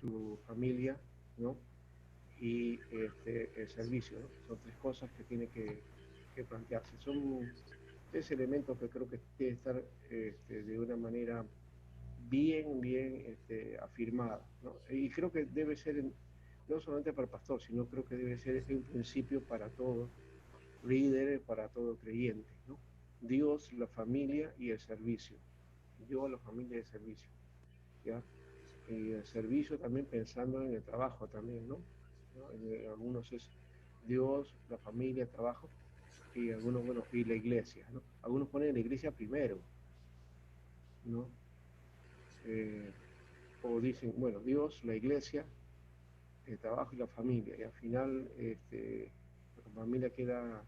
su familia, ¿no? Y el servicio, ¿no? Son tres cosas que tiene que plantearse. Son tres elementos que creo que tiene que estar de una manera bien afirmada, ¿no? Y creo que debe ser, no solamente para el pastor, sino creo que debe ser un principio para todo líder, para todo creyente, ¿no? Dios, la familia y el servicio. Dios, la familia y el servicio, ¿ya? Y el servicio también pensando en el trabajo también, ¿no? ¿No? En algunos es Dios, la familia, el trabajo, y algunos, bueno, y la iglesia, ¿no? Algunos ponen la iglesia primero, ¿no? Eh, o dicen, bueno, Dios, la iglesia, el trabajo y la familia, y al final la familia queda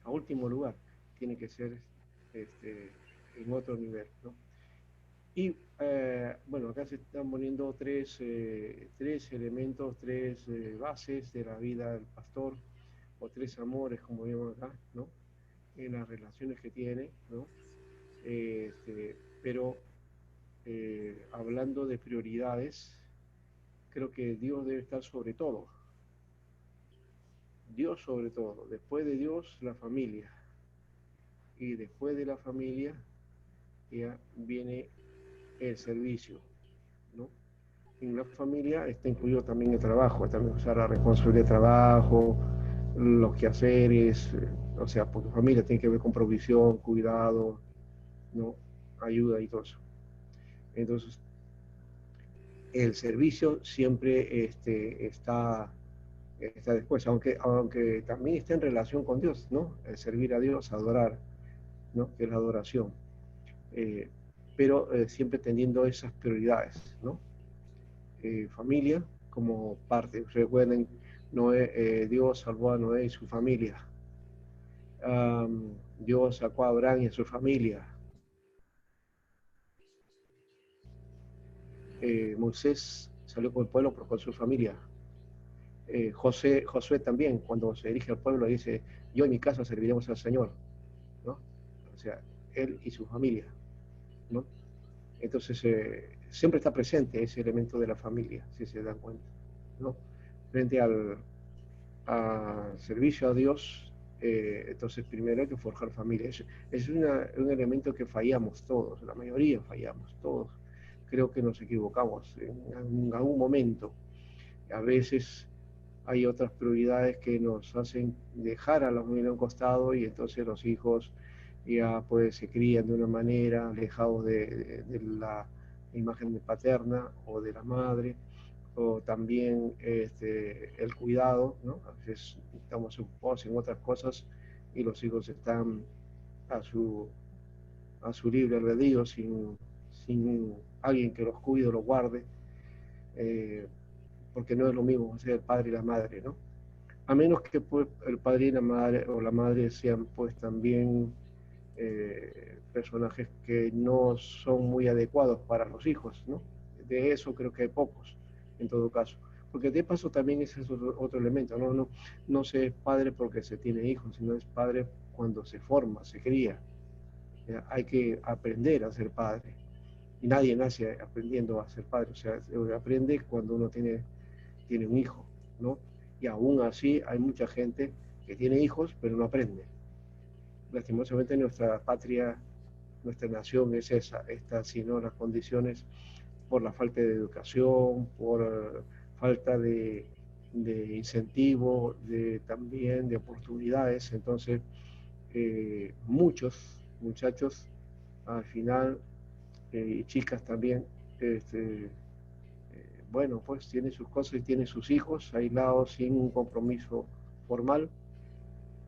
a último lugar, tiene que ser este, en otro nivel, ¿no? Y bueno, acá se están poniendo tres elementos, tres bases de la vida del pastor, o tres amores, como vemos acá, ¿no? En las relaciones que tiene, ¿no? Pero hablando de prioridades, creo que Dios debe estar sobre todo. Dios sobre todo. Después de Dios, la familia. Y después de la familia, ya viene el servicio, ¿no? En la familia está incluido también el trabajo, también, o sea, la responsabilidad de trabajo, los quehaceres, o sea, porque familia tiene que ver con provisión, cuidado, ¿no? Ayuda y todo eso. Entonces, el servicio siempre está después, aunque también está en relación con Dios, ¿no? El servir a Dios, adorar, ¿no? Que es la adoración. Eh, pero siempre teniendo esas prioridades, ¿no? Familia como parte. Recuerden, Noé, Dios salvó a Noé y su familia. Dios sacó a Abraham y a su familia. Moisés salió con el pueblo, pero con su familia. Josué también, cuando se dirige al pueblo, dice, yo en mi casa serviremos al Señor, ¿no? O sea, él y su familia, ¿no? Entonces, siempre está presente ese elemento de la familia, si se dan cuenta, ¿no? Frente al servicio a Dios, entonces primero hay que forjar familia. Es un elemento que fallamos todos, la mayoría fallamos, todos. Creo que nos equivocamos en algún momento. A veces hay otras prioridades que nos hacen dejar a la familia a un costado y entonces los hijos ya pues se crían de una manera, alejados de la imagen paterna o de la madre, o también el cuidado, ¿no? A veces estamos ocupados en otras cosas y los hijos están a su, a su libre albedrío sin alguien que los cuide o los guarde, eh, porque no es lo mismo ser el padre y la madre, ¿no? A menos que pues, el padre y la madre o la madre sean pues también personajes que no son muy adecuados para los hijos, ¿no? De eso creo que hay pocos, en todo caso. Porque de paso también ese es otro elemento, ¿no? No se es padre porque se tiene hijos, sino es padre cuando se forma, se cría. Hay que aprender a ser padre. Y nadie nace aprendiendo a ser padre, o sea, se aprende cuando uno tiene un hijo, ¿no? Y aún así hay mucha gente que tiene hijos, pero no aprende. Lastimosamente nuestra patria, nuestra nación es esa, estas sino las condiciones por la falta de educación, por falta de incentivo, también de oportunidades. Entonces, muchos muchachos al final, y chicas también, bueno, pues tienen sus cosas y tienen sus hijos aislados sin un compromiso formal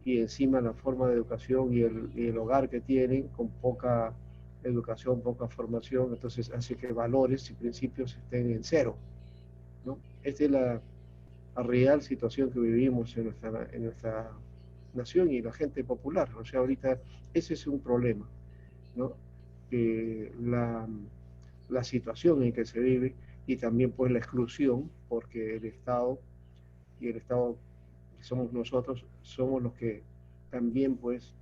y encima la forma de educación y el hogar que tienen con poca educación, poca formación, entonces hace que valores y principios estén en cero, ¿no? Esta es la real situación que vivimos en nuestra nación y la gente popular. O sea, ahorita ese es un problema, ¿no? La situación en que se vive y también pues la exclusión, porque el Estado que somos nosotros, somos los que también pues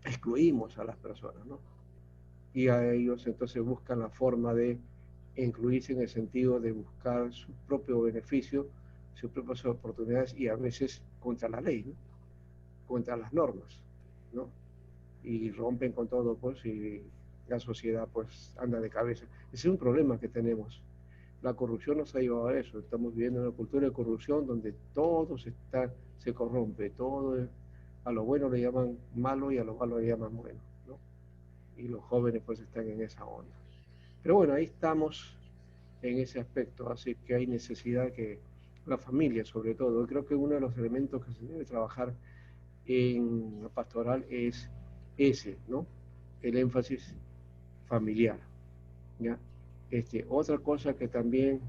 excluimos a las personas, ¿no? Y a ellos entonces buscan la forma de incluirse en el sentido de buscar su propio beneficio, sus propias oportunidades y a veces contra la ley, ¿no? Contra las normas, ¿no? Y rompen con todo, pues, y la sociedad, pues, anda de cabeza. Ese es un problema que tenemos. La corrupción nos ha llevado a eso. Estamos viviendo una cultura de corrupción donde todo se corrompe, todo a lo bueno le llaman malo y a lo malo le llaman bueno, ¿no? Y los jóvenes, pues, están en esa onda. Pero bueno, ahí estamos en ese aspecto, así que hay necesidad que la familia, sobre todo, creo que uno de los elementos que se debe trabajar en la pastoral es ese, ¿no? El énfasis familiar, ¿ya? Otra cosa que también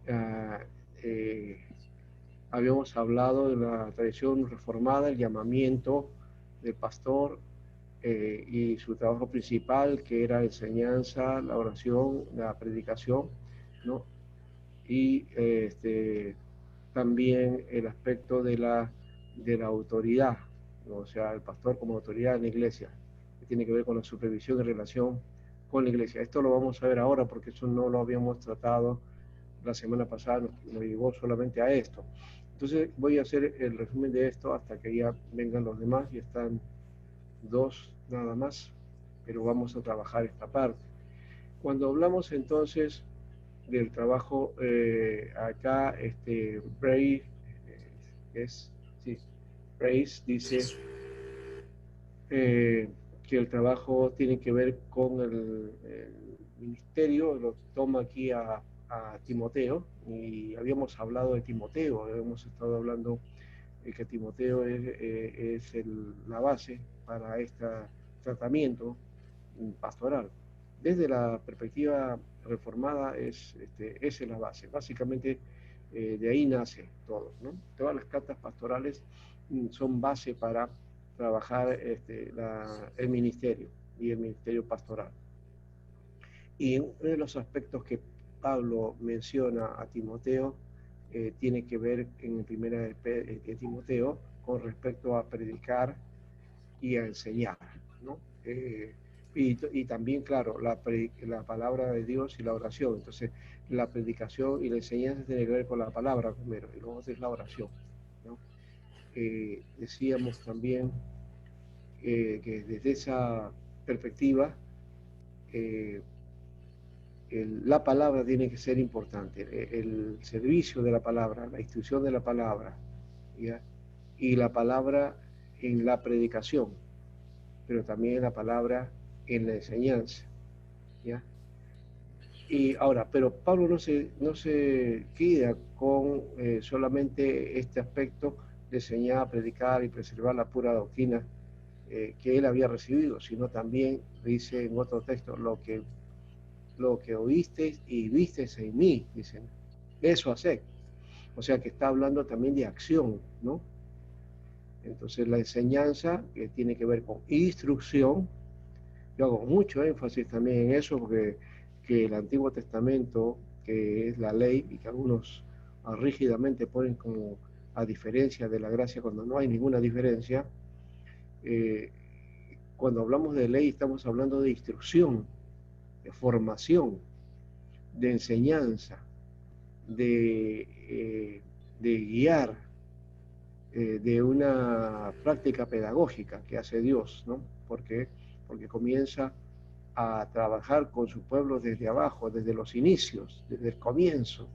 uh, eh, habíamos hablado de la tradición reformada, el llamamiento del pastor y su trabajo principal, que era la enseñanza, la oración, la predicación, ¿no? Y también el aspecto de la autoridad, ¿no? O sea, el pastor como autoridad en la iglesia, que tiene que ver con la supervisión en relación con la iglesia. Esto lo vamos a ver ahora porque eso no lo habíamos tratado la semana pasada, nos llegó solamente a esto. Entonces voy a hacer el resumen de esto hasta que ya vengan los demás, y están dos nada más, pero vamos a trabajar esta parte. Cuando hablamos entonces del trabajo acá, Bray, sí, Brace dice que el trabajo tiene que ver con el ministerio, lo toma aquí a Timoteo, y habíamos hablado de Timoteo, hemos estado hablando de que Timoteo es la base para este tratamiento pastoral. Desde la perspectiva reformada esa es la base. Básicamente de ahí nace todo, ¿no? Todas las cartas pastorales son base para trabajar el ministerio y el ministerio pastoral. Y uno de los aspectos que Pablo menciona a Timoteo tiene que ver en primera de Timoteo con respecto a predicar y a enseñar, ¿no? Y también, claro, la palabra de Dios y la oración. Entonces, la predicación y la enseñanza tiene que ver con la palabra primero, y luego es la oración, ¿no? Decíamos también que desde esa perspectiva, la palabra tiene que ser importante, el servicio de la palabra, la instrucción de la palabra, ¿ya? Y la palabra en la predicación, pero también la palabra en la enseñanza, ¿ya? Y ahora, pero Pablo no se queda con solamente este aspecto de enseñar, predicar y preservar la pura doctrina que él había recibido, sino también dice en otro texto, lo que oísteis y visteis en mí, dicen, eso hace. O sea que está hablando también de acción, ¿no? Entonces la enseñanza que tiene que ver con instrucción, yo hago mucho énfasis también en eso, porque que el Antiguo Testamento, que es la ley, y que algunos rígidamente ponen como a diferencia de la gracia cuando no hay ninguna diferencia, cuando hablamos de ley estamos hablando de instrucción, de formación, de enseñanza, de guiar, de una práctica pedagógica que hace Dios, ¿no? Porque comienza a trabajar con su pueblo desde abajo, desde los inicios, desde el comienzo.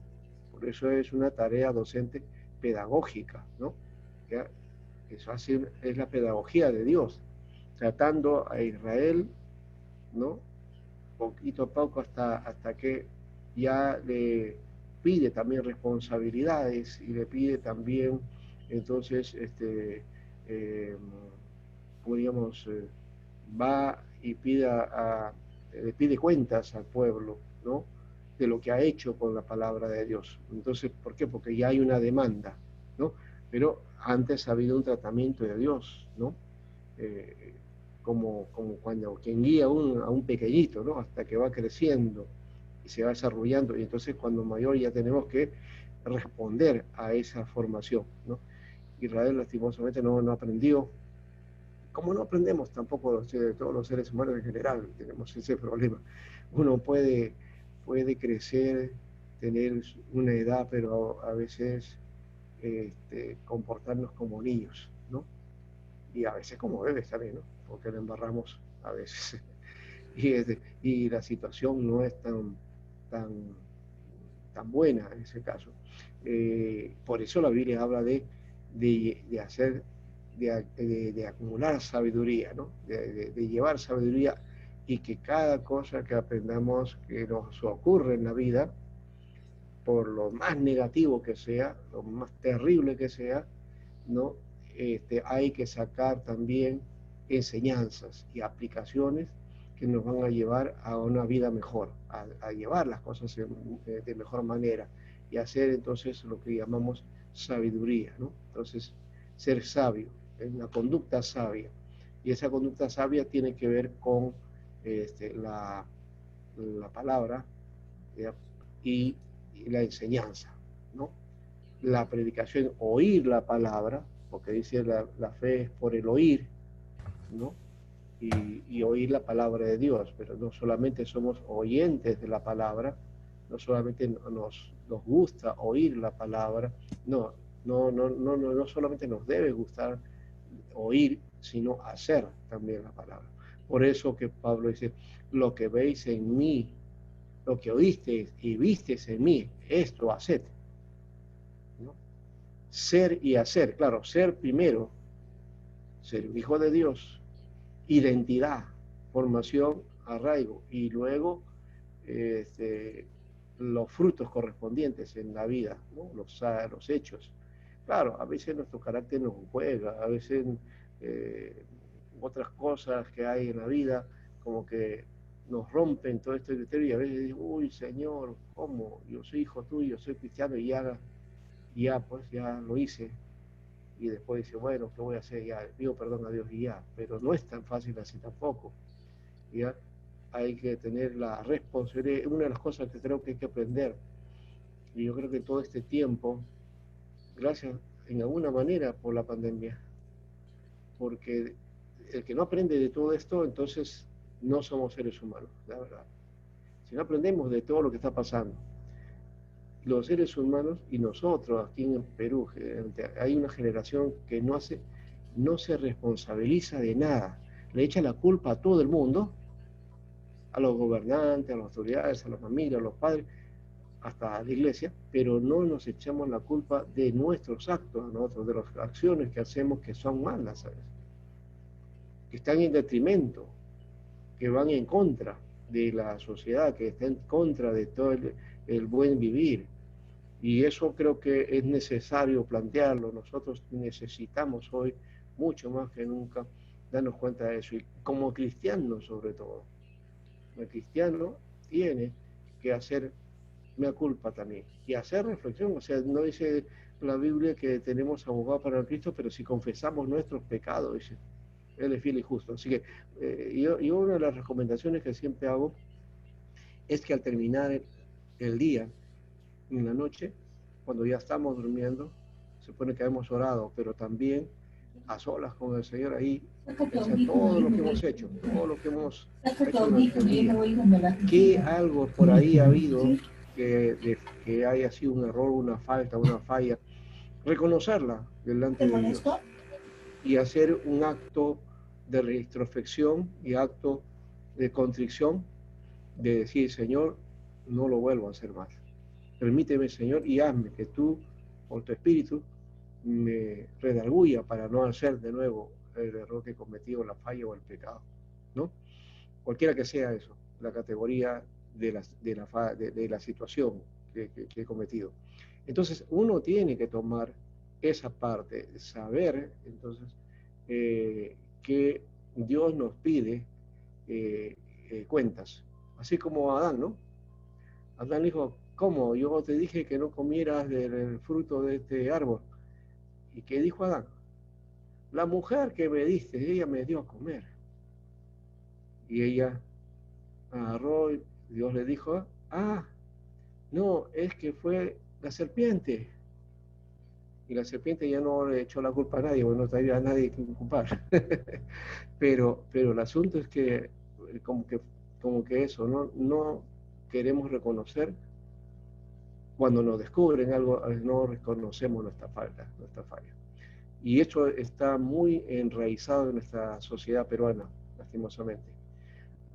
Por eso es una tarea docente pedagógica, ¿no? Eso es la pedagogía de Dios, tratando a Israel, ¿no? Poquito a poco hasta que ya le pide también responsabilidades y le pide también, entonces, como digamos, va y le pide cuentas al pueblo, ¿no? De lo que ha hecho con la palabra de Dios. Entonces, ¿por qué? Porque ya hay una demanda, ¿no? Pero antes ha habido un tratamiento de Dios, ¿no? Como cuando quien guía a un pequeñito, ¿no? Hasta que va creciendo y se va desarrollando. Y entonces cuando mayor ya tenemos que responder a esa formación, ¿no? Israel lastimosamente no aprendió. Como no aprendemos tampoco todos los seres humanos en general, tenemos ese problema. Uno puede puede crecer, tener una edad, pero a veces comportarnos como niños, ¿no? Y a veces como bebés también, ¿no? Porque lo embarramos a veces. Y la situación no es tan, tan buena en ese caso. Por eso la Biblia habla de hacer, de acumular sabiduría, ¿no? De llevar sabiduría, y que cada cosa que aprendamos que nos ocurre en la vida, por lo más negativo que sea, lo más terrible que sea, ¿no? Hay que sacar también enseñanzas y aplicaciones que nos van a llevar a una vida mejor, a llevar las cosas de mejor manera y hacer entonces lo que llamamos sabiduría, ¿no? Entonces, ser sabio, una conducta sabia. Y esa conducta sabia tiene que ver con la palabra, ¿ya? y la enseñanza, ¿no? La predicación, oír la palabra, porque dice la fe es por el oír, ¿no? Y oír la palabra de Dios, pero no solamente somos oyentes de la palabra, no solamente nos gusta oír la palabra, no solamente nos debe gustar oír, sino hacer también la palabra. Por eso que Pablo dice, lo que veis en mí, lo que oísteis y visteis en mí, esto haced, ¿no? Ser y hacer, claro, ser primero, ser un hijo de Dios, identidad, formación, arraigo, y luego los frutos correspondientes en la vida, ¿no? los hechos. Claro, a veces nuestro carácter nos juega, a veces otras cosas que hay en la vida como que nos rompen todo este criterio, y a veces digo, uy, Señor, ¿cómo? Yo soy hijo tuyo, soy cristiano, y ya pues ya lo hice. Y después dice, bueno, ¿qué voy a hacer? Ya pido perdón a Dios y ya. Pero no es tan fácil así tampoco. ¿Ya? Hay que tener la responsabilidad. Una de las cosas que creo que hay que aprender, y yo creo que todo este tiempo, gracias en alguna manera por la pandemia, porque el que no aprende de todo esto, entonces no somos seres humanos, la verdad. Si no aprendemos de todo lo que está pasando, los seres humanos y nosotros aquí en Perú, hay una generación que no se responsabiliza de nada, le echa la culpa a todo el mundo, a los gobernantes, a las autoridades, a la familia, a los padres, hasta a la iglesia, pero no nos echamos la culpa de nuestros actos, nosotros, de las acciones que hacemos que son malas, ¿sabes? Que están en detrimento, que van en contra de la sociedad, que están en contra de todo el buen vivir. Y eso creo que es necesario plantearlo. Nosotros necesitamos hoy, mucho más que nunca, darnos cuenta de eso. Y como cristianos, sobre todo, el cristiano tiene que hacer mea culpa también y hacer reflexión. O sea, no dice la Biblia que tenemos abogado para el Cristo, pero si confesamos nuestros pecados, dice, Él es fiel y justo. Así que yo una de las recomendaciones que siempre hago es que al terminar el día, en la noche, cuando ya estamos durmiendo, se supone que hemos orado, pero también a solas con el Señor ahí, pensar todo lo que hemos hecho, todo lo que hemos hecho durante el día. ¿Qué algo por ahí ha habido que haya sido un error, una falta, una falla? Reconocerla delante de Dios y hacer un acto de retroflexión y acto de contrición, de decir, Señor, no lo vuelvo a hacer más. Permíteme, Señor, y hazme que tú, por tu Espíritu, me redarguya para no hacer de nuevo el error que he cometido, la falla o el pecado, ¿no? Cualquiera que sea eso, la categoría de la situación que he cometido. Entonces, uno tiene que tomar esa parte, saber, entonces, que Dios nos pide cuentas, así como Adán, ¿no? Adán dijo, ¿cómo? Yo te dije que no comieras del fruto de este árbol. ¿Y qué dijo Adán? La mujer que me diste, ella me dio a comer. Y ella agarró y Dios le dijo, no, es que fue la serpiente. Y la serpiente ya no le echó la culpa a nadie, bueno, no había a nadie que culpar. pero el asunto es que como que eso, no queremos reconocer, cuando nos descubren algo, no reconocemos nuestra falta, nuestra falla. Y esto está muy enraizado en nuestra sociedad peruana, lastimosamente.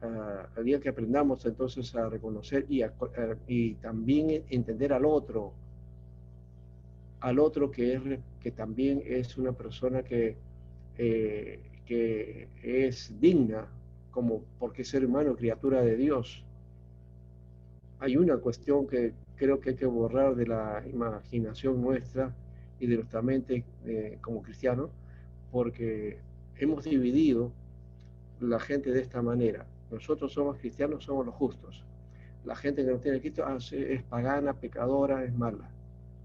Al día que aprendamos entonces a reconocer y también entender al otro que también es una persona que es digna, como porque es ser humano, criatura de Dios. Hay una cuestión que creo que hay que borrar de la imaginación nuestra y de nuestra mente como cristianos, porque hemos dividido la gente de esta manera. Nosotros somos cristianos, somos los justos. La gente que no tiene Cristo es pagana, pecadora, es mala.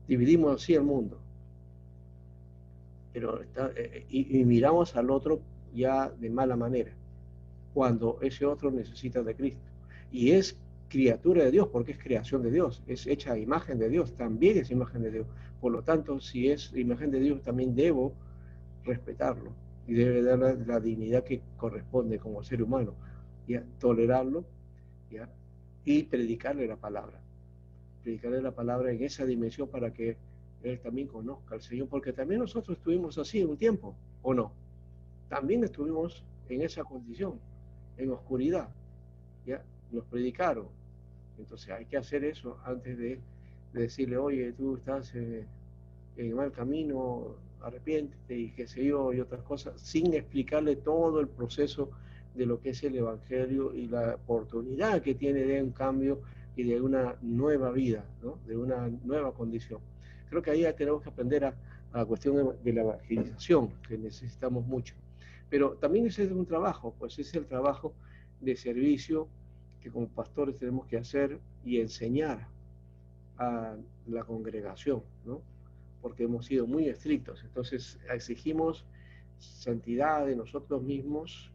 Dividimos así el mundo. Pero y miramos al otro ya de mala manera, cuando ese otro necesita de Cristo. Y es criatura de Dios, porque es creación de Dios, es hecha a imagen de Dios, también es imagen de Dios. Por lo tanto, si es imagen de Dios, también debo respetarlo y debe darle la dignidad que corresponde como ser humano, ¿ya? Tolerarlo, ¿ya? Y predicarle la palabra en esa dimensión para que él también conozca al Señor, porque también nosotros estuvimos así en un tiempo, ¿o no? También estuvimos en esa condición, en oscuridad, ¿ya? Nos predicaron. Entonces hay que hacer eso antes de decirle, oye, tú estás en mal camino, arrepiéntete y qué sé yo, y otras cosas, sin explicarle todo el proceso de lo que es el Evangelio y la oportunidad que tiene de un cambio y de una nueva vida, ¿no? De una nueva condición. Creo que ahí tenemos que aprender a la cuestión de la evangelización, que necesitamos mucho. Pero también ese es un trabajo, pues es el trabajo de servicio que como pastores tenemos que hacer y enseñar a la congregación, ¿no? Porque hemos sido muy estrictos. Entonces exigimos santidad de nosotros mismos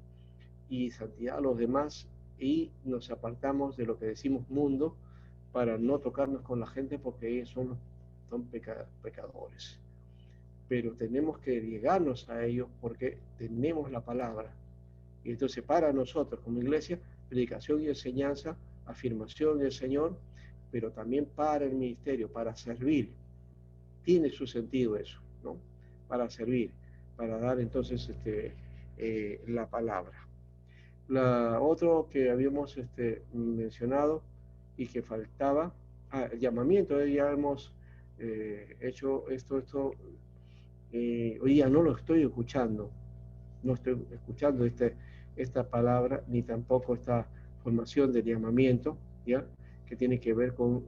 y santidad a los demás y nos apartamos de lo que decimos mundo para no tocarnos con la gente porque ellos son pecadores. Pero tenemos que llegarnos a ellos porque tenemos la palabra. Y entonces para nosotros como iglesia, predicación y enseñanza, afirmación del Señor, pero también para el ministerio, para servir. Tiene su sentido eso, ¿no? Para servir, para dar entonces la palabra. Otro que habíamos mencionado y que faltaba, el llamamiento, ya hemos hecho esto hoy día no lo estoy escuchando, no estoy escuchando esta palabra, ni tampoco esta formación del llamamiento, ¿ya? Que tiene que ver con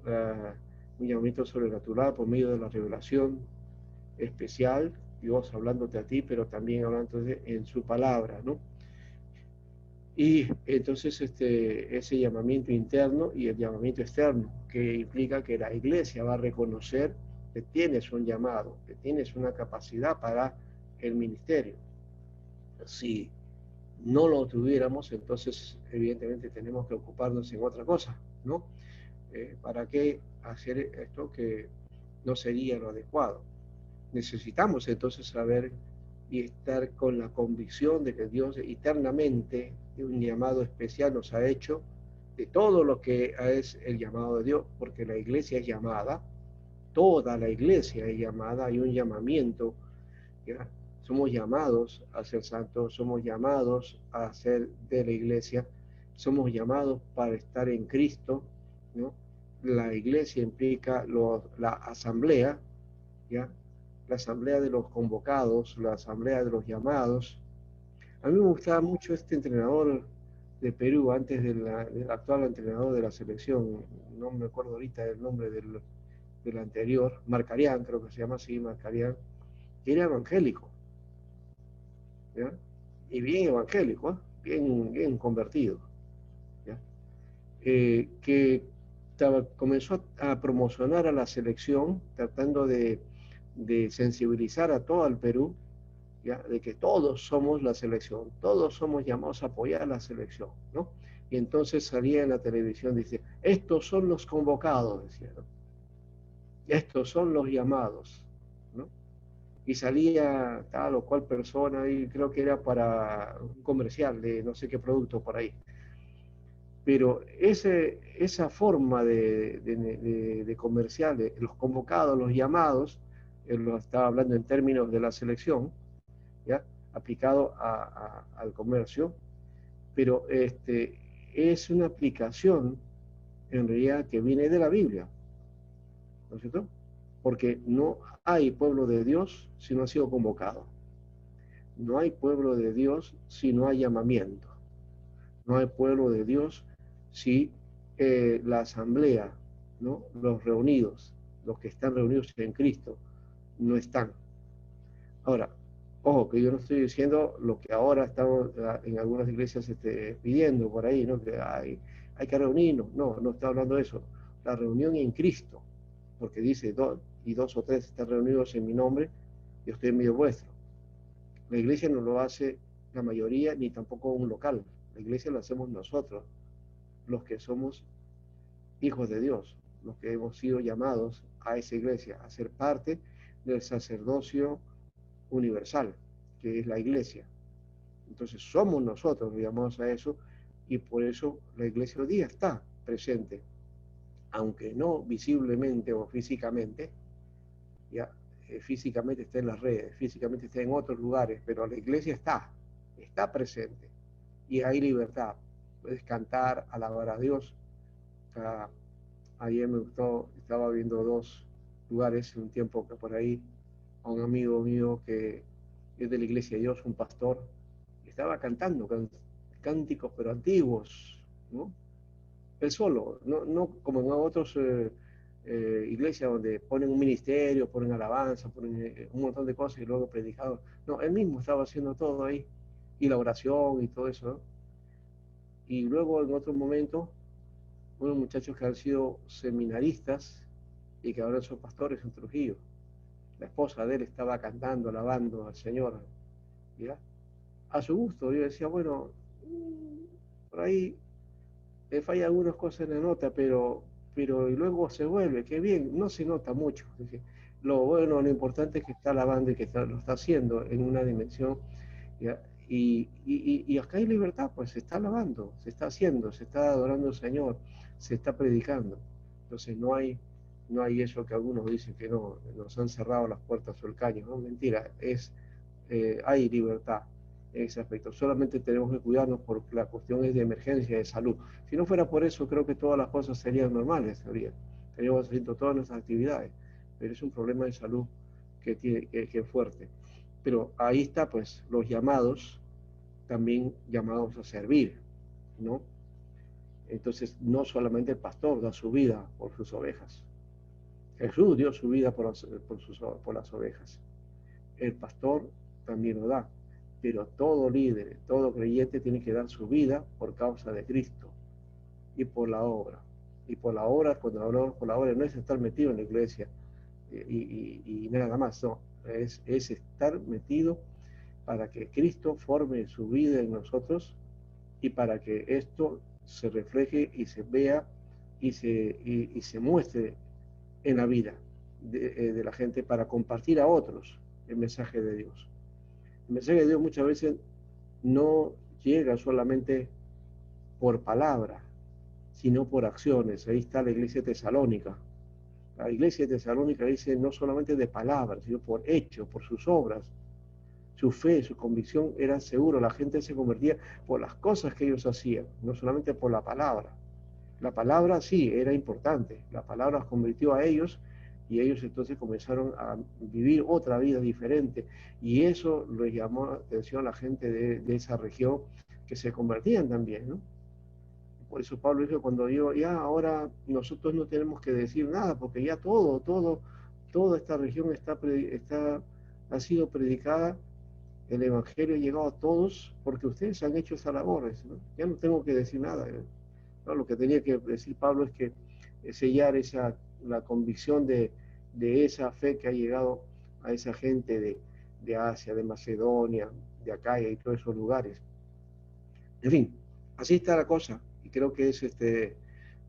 un llamamiento sobrenatural por medio de la revelación especial, Dios hablándote a ti, pero también hablándote en su palabra, ¿no? Y entonces ese llamamiento interno y el llamamiento externo, que implica que la iglesia va a reconocer que tienes un llamado, que tienes una capacidad para el ministerio. Si no lo tuviéramos, entonces evidentemente tenemos que ocuparnos en otra cosa, ¿no? ¿Para qué hacer esto que no sería lo adecuado? Necesitamos entonces saber y estar con la convicción de que Dios eternamente, un llamado especial nos ha hecho de todo lo que es el llamado de Dios, porque la iglesia es llamada, toda la iglesia es llamada, hay un llamamiento, ¿ya? Somos llamados a ser santos, somos llamados a ser de la iglesia, somos llamados para estar en Cristo, ¿no? La iglesia implica la asamblea, ¿ya? La asamblea de los convocados, la asamblea de los llamados. A mí me gustaba mucho este entrenador de Perú, antes del actual entrenador de la selección, no me acuerdo ahorita el nombre del anterior, Marcarián, creo que se llama así, Marcarián, que era evangélico, ¿ya? Y bien evangélico, ¿eh? bien convertido, ¿ya? Que comenzó a promocionar a la selección, tratando de sensibilizar a todo el Perú, ¿ya? De que todos somos la selección, todos somos llamados a apoyar a la selección, ¿no? Y entonces salía en la televisión, dice, estos son los convocados, decía, ¿no? Estos son los llamados, ¿no? Y salía tal o cual persona, y creo que era para un comercial de no sé qué producto por ahí. Pero esa forma de comercial, de los convocados, los llamados, él lo estaba hablando en términos de la selección, ¿ya? Aplicado al comercio, pero es una aplicación en realidad que viene de la Biblia, ¿no es cierto? Porque no hay pueblo de Dios si no ha sido convocado. No hay pueblo de Dios si no hay llamamiento. No hay pueblo de Dios si la asamblea, ¿no? Los reunidos, los que están reunidos en Cristo, no están. Ahora, ojo, que yo no estoy diciendo lo que ahora estamos en algunas iglesias pidiendo por ahí, ¿no? Que hay que reunirnos. No, no está hablando de eso. La reunión en Cristo, porque dice, y dos o tres están reunidos en mi nombre, yo estoy en medio vuestro. La iglesia no lo hace la mayoría, ni tampoco un local. La iglesia lo hacemos nosotros, los que somos hijos de Dios, los que hemos sido llamados a esa iglesia, a ser parte del sacerdocio universal, que es la iglesia. Entonces somos nosotros, llamados a eso, y por eso la iglesia hoy día está presente, aunque no visiblemente o físicamente, ya físicamente está en las redes, físicamente está en otros lugares, pero la iglesia está presente y hay libertad. Puedes cantar, alabar a Dios. Ayer me gustó, estaba viendo dos lugares en un tiempo que por ahí a un amigo mío que es de la iglesia de Dios, un pastor, estaba cantando cánticos pero antiguos, ¿no? Él solo, no como en otros iglesias donde ponen un ministerio, ponen alabanza, ponen un montón de cosas y luego predicador. No, él mismo estaba haciendo todo ahí, y la oración y todo eso, ¿no? Y luego en otro momento, unos muchachos que han sido seminaristas y que ahora son pastores en Trujillo. La esposa de él estaba cantando, alabando al Señor, ¿ya? A su gusto. Yo decía, bueno, por ahí le falla algunas cosas en la nota, pero y luego se vuelve, qué bien, no se nota mucho. Dije, lo bueno, lo importante es que está alabando y que lo está haciendo en una dimensión, ¿ya? Y acá hay libertad, pues se está alabando, se está haciendo, se está adorando al Señor, se está predicando. Entonces no hay eso que algunos dicen que no, nos han cerrado las puertas o el caño, no, mentira, hay libertad en ese aspecto. Solamente tenemos que cuidarnos porque la cuestión es de emergencia de salud. Si no fuera por eso, creo que todas las cosas serían normales, estaríamos haciendo todas nuestras actividades, pero es un problema de salud que es fuerte. Pero ahí está, pues, los llamados, también llamados a servir, ¿no? Entonces, no solamente el pastor da su vida por sus ovejas. Jesús dio su vida por las ovejas. El pastor también lo da. Pero todo líder, todo creyente tiene que dar su vida por causa de Cristo y por la obra. Y por la obra, cuando hablamos por la obra, no es estar metido en la iglesia y nada más, no. Es estar metido para que Cristo forme su vida en nosotros y para que esto se refleje y se vea y se muestre en la vida de la gente para compartir a otros el mensaje de Dios. El mensaje de Dios muchas veces no llega solamente por palabra, sino por acciones. Ahí está la iglesia tesalónica. La iglesia tesalónica dice no solamente de palabras, sino por hechos, por sus obras. Su fe, su convicción era seguro. La gente se convertía por las cosas que ellos hacían, no solamente por la palabra. La palabra sí era importante. La palabra los convirtió a ellos y ellos entonces comenzaron a vivir otra vida diferente. Y eso les llamó la atención a la gente de esa región que se convertían también, ¿no? Por eso Pablo dijo, cuando yo, ya ahora nosotros no tenemos que decir nada, porque ya toda esta región ha sido predicada, el Evangelio ha llegado a todos, porque ustedes han hecho esa labor, ¿no? Ya no tengo que decir nada, ¿no? Lo que tenía que decir Pablo es que sellar la convicción de esa fe que ha llegado a esa gente de Asia, de Macedonia, de Acaya y todos esos lugares. En fin, así está la cosa y creo que es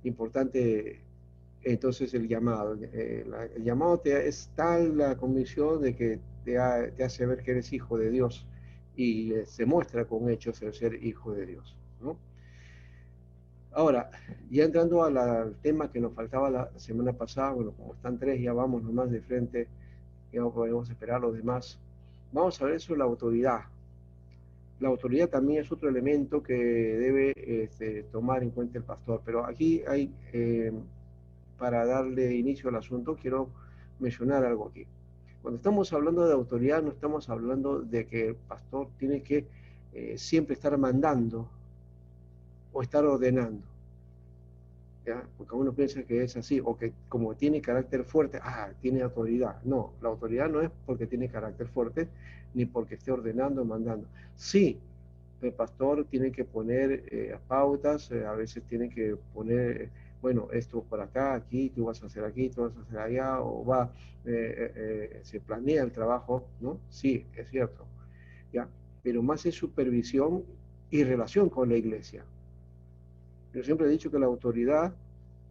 importante entonces el llamado. El llamado es tal la convicción de que te hace ver que eres hijo de Dios y se muestra con hechos el ser hijo de Dios, ¿no? Ahora, ya entrando al tema que nos faltaba la semana pasada, bueno, como están tres, ya vamos nomás de frente, ya no podemos esperar a los demás. Vamos a ver sobre la autoridad. La autoridad también es otro elemento que debe tomar en cuenta el pastor, pero aquí hay, para darle inicio al asunto, quiero mencionar algo aquí. Cuando estamos hablando de autoridad, no estamos hablando de que el pastor tiene que siempre estar mandando o estar ordenando. ¿Ya? Porque uno piensa que es así, o que como tiene carácter fuerte, tiene autoridad. No, la autoridad no es porque tiene carácter fuerte, ni porque esté ordenando o mandando. Sí, el pastor tiene que poner pautas, a veces tiene que poner, bueno, esto por acá, aquí, tú vas a hacer aquí, tú vas a hacer allá, o se planea el trabajo, ¿no? Sí, es cierto, ¿ya? Pero más es supervisión y relación con la iglesia. Yo siempre he dicho que la autoridad,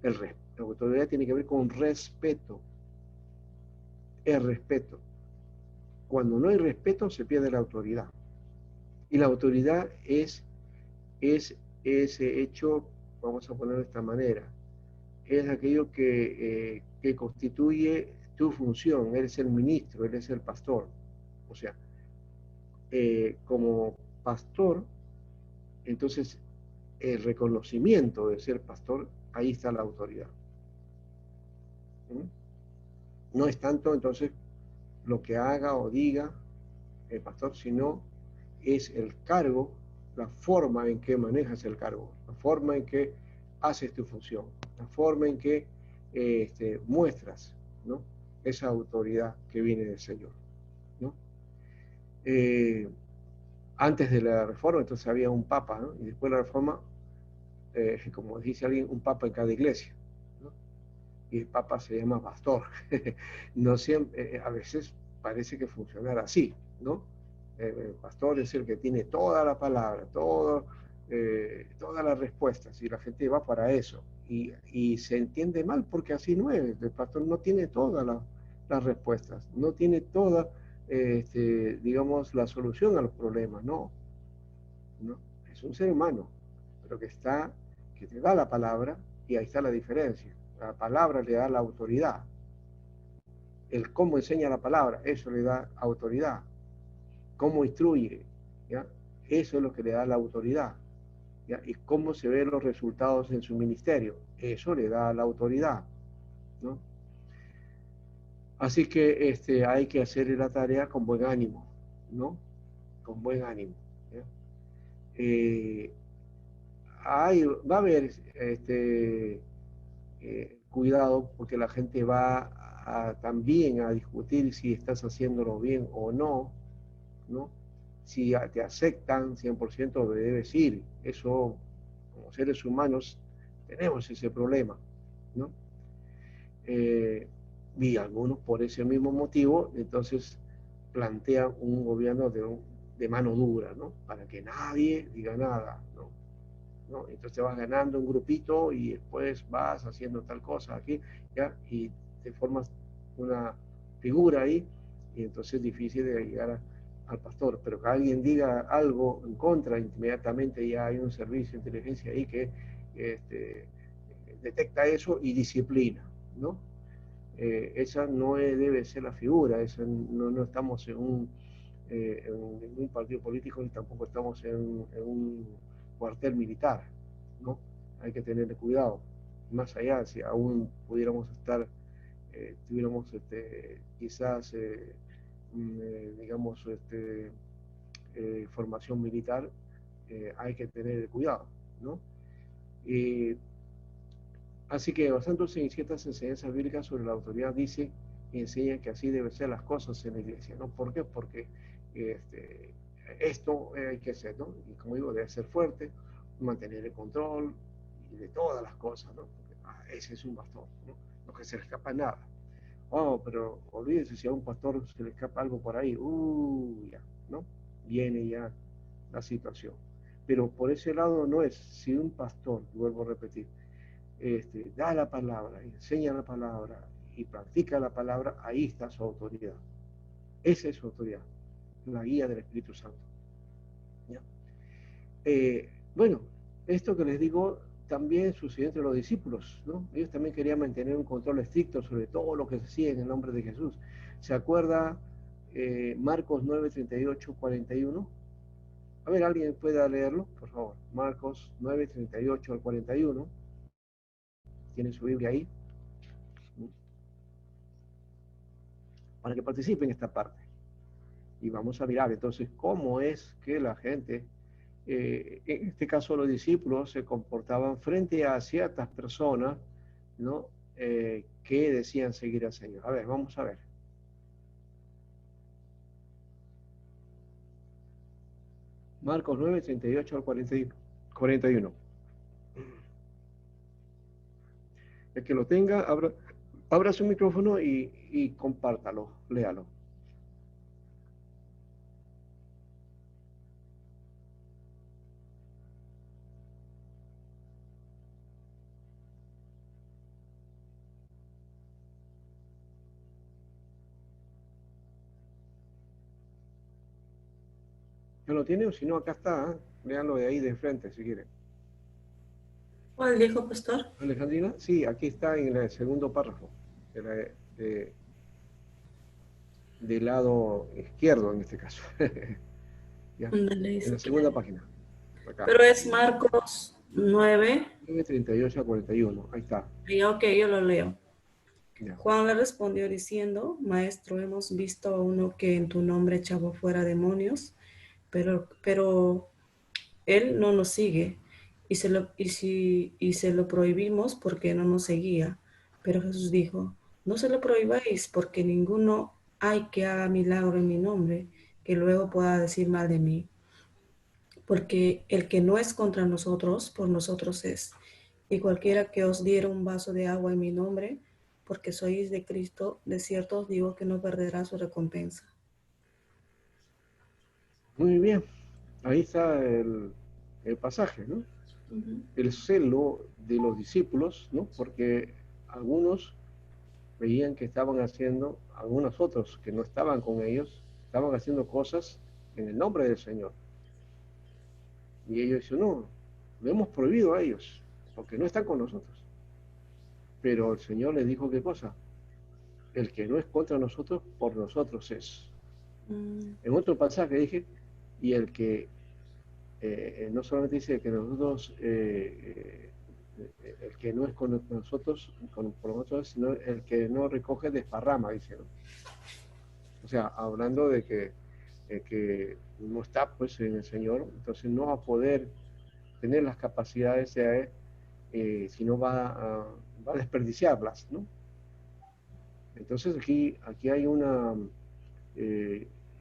la autoridad tiene que ver con respeto, el respeto. Cuando no hay respeto se pierde la autoridad. Y la autoridad es ese hecho, vamos a ponerlo de esta manera, es aquello que constituye tu función, eres el ministro, eres el pastor. O sea, como pastor, entonces el reconocimiento de ser pastor, ahí está la autoridad. ¿Mm? No es tanto entonces lo que haga o diga el pastor, sino es el cargo, la forma en que manejas el cargo, la forma en que haces tu función, la forma en que muestras, ¿no? Esa autoridad que viene del Señor, ¿no? Eh, Antes de la reforma, entonces había un papa, ¿no? Y después de la reforma, como dice alguien, un papa en cada iglesia, ¿no? Y el papa se llama pastor. No siempre, a veces parece que funcionara así, ¿no? El pastor es el que tiene toda la palabra, todas las respuestas, y la gente va para eso. Y se entiende mal porque así no es. El pastor no tiene todas las respuestas, no tiene toda, digamos, la solución a los problemas, no, no. Es un ser humano, pero que te da la palabra, y ahí está la diferencia. La palabra le da la autoridad. El cómo enseña la palabra, eso le da autoridad. Cómo instruye, ¿ya? Eso es lo que le da la autoridad, ¿ya? Y cómo se ven los resultados en su ministerio, eso le da la autoridad, ¿no? Así que hay que hacer la tarea con buen ánimo, ¿no? Con buen ánimo, ¿ya? Eh, va a haber cuidado porque la gente va también a discutir si estás haciéndolo bien o no, ¿no? Si te aceptan 100% debes ir. Eso, como seres humanos, tenemos ese problema, ¿no? Y algunos por ese mismo motivo, entonces plantean un gobierno de mano dura, ¿no? Para que nadie diga nada, ¿no? ¿No? Entonces te vas ganando un grupito y después vas haciendo tal cosa aquí, ¿ya? Y te formas una figura ahí, y entonces es difícil de llegar al pastor. Pero que alguien diga algo en contra, inmediatamente ya hay un servicio de inteligencia ahí que este, detecta eso y disciplina, ¿no? Esa no debe ser la figura, esa no estamos en un partido político ni tampoco estamos en un cuartel militar, ¿no? Hay que tener cuidado. Más allá, si aún pudiéramos estar, tuviéramos quizás, digamos, formación militar, hay que tener cuidado, ¿no? Y así que basándose en ciertas enseñanzas bíblicas sobre la autoridad, dice y enseña que así deben ser las cosas en la iglesia, ¿no? ¿Por qué? Porque esto hay que hacer, ¿no? Y como digo, debe ser fuerte, mantener el control y de todas las cosas, ¿no? Porque, ese es un pastor, ¿no? No que se le escapa nada. Oh, pero olvídese si a un pastor se le escapa algo por ahí, ya, ¿no? Viene ya la situación. Pero por ese lado no es, si un pastor, vuelvo a repetir, da la palabra, enseña la palabra y practica la palabra, ahí está su autoridad. Esa es su autoridad, la guía del Espíritu Santo. ¿Ya? Bueno, esto que les digo también sucedió entre los discípulos, ¿no? Ellos también querían mantener un control estricto sobre todo lo que se hacía en el nombre de Jesús. ¿Se acuerda Marcos 9, 38, 41? A ver, ¿alguien pueda leerlo, por favor? Marcos 9, 38 al 41. ¿Tiene su Biblia ahí? Para que participe en esta parte. Y vamos a mirar entonces cómo es que la gente, en este caso los discípulos, se comportaban frente a ciertas personas, ¿no? Que decían seguir al Señor. A ver, vamos a ver. Marcos 9, 38 al 41. El que lo tenga, abra su micrófono y compártalo, léalo. ¿Ya lo tiene? O si no, acá está, ¿eh? Léanlo de ahí de frente si quieren. ¿Cuál dijo, pastor? Alejandrina, sí, aquí está en el segundo párrafo, del lado izquierdo en este caso. ¿Ya? En la segunda página, acá. Pero es Marcos 9. 9:38 a 41, ahí está. Ok, yo lo leo. Ya. Juan le respondió diciendo: Maestro, hemos visto a uno que en tu nombre echaba fuera demonios, pero él no nos sigue y se lo prohibimos porque no nos seguía. Pero Jesús dijo: No se lo prohibáis, porque ninguno hay que haga milagro en mi nombre que luego pueda decir mal de mí. Porque el que no es contra nosotros, por nosotros es. Y cualquiera que os diera un vaso de agua en mi nombre, porque sois de Cristo, de cierto os digo que no perderá su recompensa. Muy bien, ahí está el pasaje, ¿no? El celo de los discípulos, ¿no? Porque algunos veían que estaban haciendo, algunos otros que no estaban con ellos, estaban haciendo cosas en el nombre del Señor. Y ellos dicen, no, lo hemos prohibido a ellos, porque no están con nosotros. Pero el Señor les dijo, ¿qué cosa? El que no es contra nosotros, por nosotros es. En otro pasaje dije, y el que no solamente dice que nosotros, el que no es con nosotros, por nosotros, sino el que no recoge desparrama, dice, ¿no? O sea, hablando de que no está pues en el Señor, entonces no va a poder tener las capacidades de él, sino va a desperdiciarlas, ¿no? Entonces aquí hay una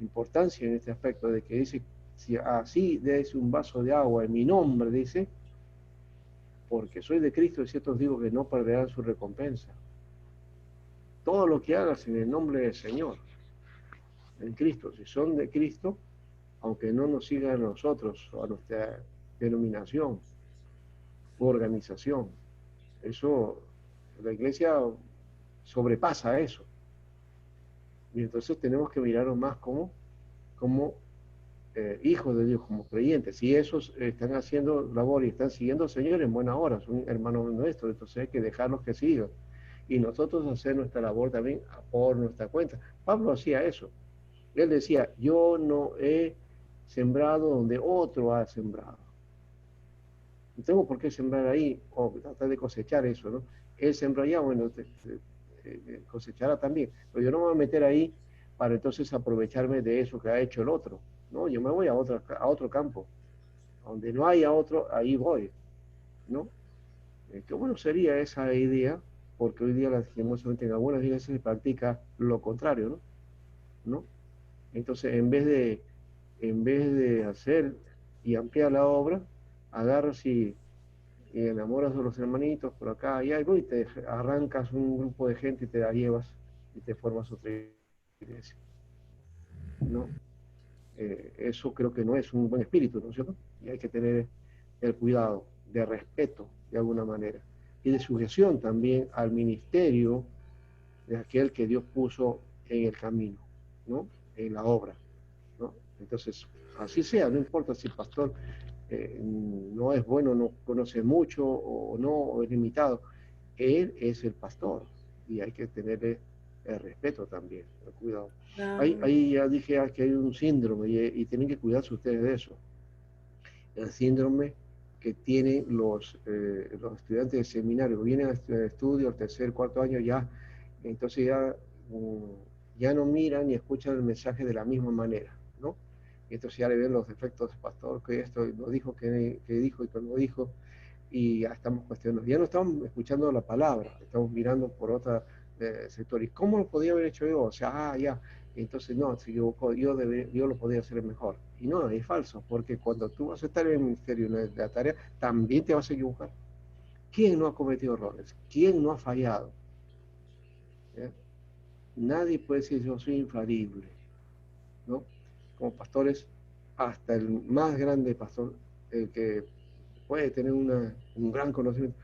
importancia en este aspecto de que dice, si así des un vaso de agua en mi nombre, dice, porque soy de Cristo, de cierto os digo que no perderán su recompensa. Todo lo que hagas en el nombre del Señor, en Cristo, si son de Cristo, aunque no nos sigan a nosotros, a nuestra denominación u organización, eso, la iglesia sobrepasa eso. Y entonces tenemos que mirarnos más como hijos de Dios, como creyentes. Si esos están haciendo labor y están siguiendo al Señor, en buena hora, son hermanos nuestros, entonces hay que dejarlos que sigan. Y nosotros hacer nuestra labor también por nuestra cuenta. Pablo hacía eso. Él decía, yo no he sembrado donde otro ha sembrado. No tengo por qué sembrar ahí o tratar de cosechar eso, ¿no? Él sembró allá, bueno, cosechará también. Pero yo no me voy a meter ahí para entonces aprovecharme de eso que ha hecho el otro. No, yo me voy a otro campo. Donde no haya otro, ahí voy, ¿no? Qué bueno sería esa idea, porque hoy día, lastimosamente, en algunas iglesias se practica lo contrario, ¿no? ¿No? Entonces, en vez de hacer y ampliar la obra, agarras y enamoras a los hermanitos por acá y algo y te arrancas un grupo de gente y te la llevas y te formas otra iglesia, ¿no? Eso creo que no es un buen espíritu, ¿no es cierto? Y hay que tener el cuidado de respeto de alguna manera y de sujeción también al ministerio de aquel que Dios puso en el camino, ¿no? En la obra, ¿no? Entonces, así sea, no importa si el pastor no es bueno, no conoce mucho o no, o es limitado. Él es el pastor y hay que tenerle el respeto también, el cuidado. Claro. Ahí ya dije que hay un síndrome y tienen que cuidarse ustedes de eso. El síndrome que tienen los estudiantes de seminario, vienen a estudio al tercer, cuarto año ya, entonces ya no miran ni escuchan el mensaje de la misma manera, ¿no? Y entonces ya le ven los defectos del pastor, que esto no dijo, que dijo y que no dijo, y ya estamos cuestionando. Ya no estamos escuchando la palabra, estamos mirando por otro sector. ¿Y cómo lo podía haber hecho yo? O sea, ya. Entonces, no, se equivocó, yo lo podía hacer mejor. Y no, es falso, porque cuando tú vas a estar en el ministerio, en la tarea, también te vas a equivocar. ¿Quién no ha cometido errores? ¿Quién no ha fallado? ¿Eh? Nadie puede decir yo soy infalible, ¿no? Como pastores, hasta el más grande pastor, el que puede tener un gran conocimiento,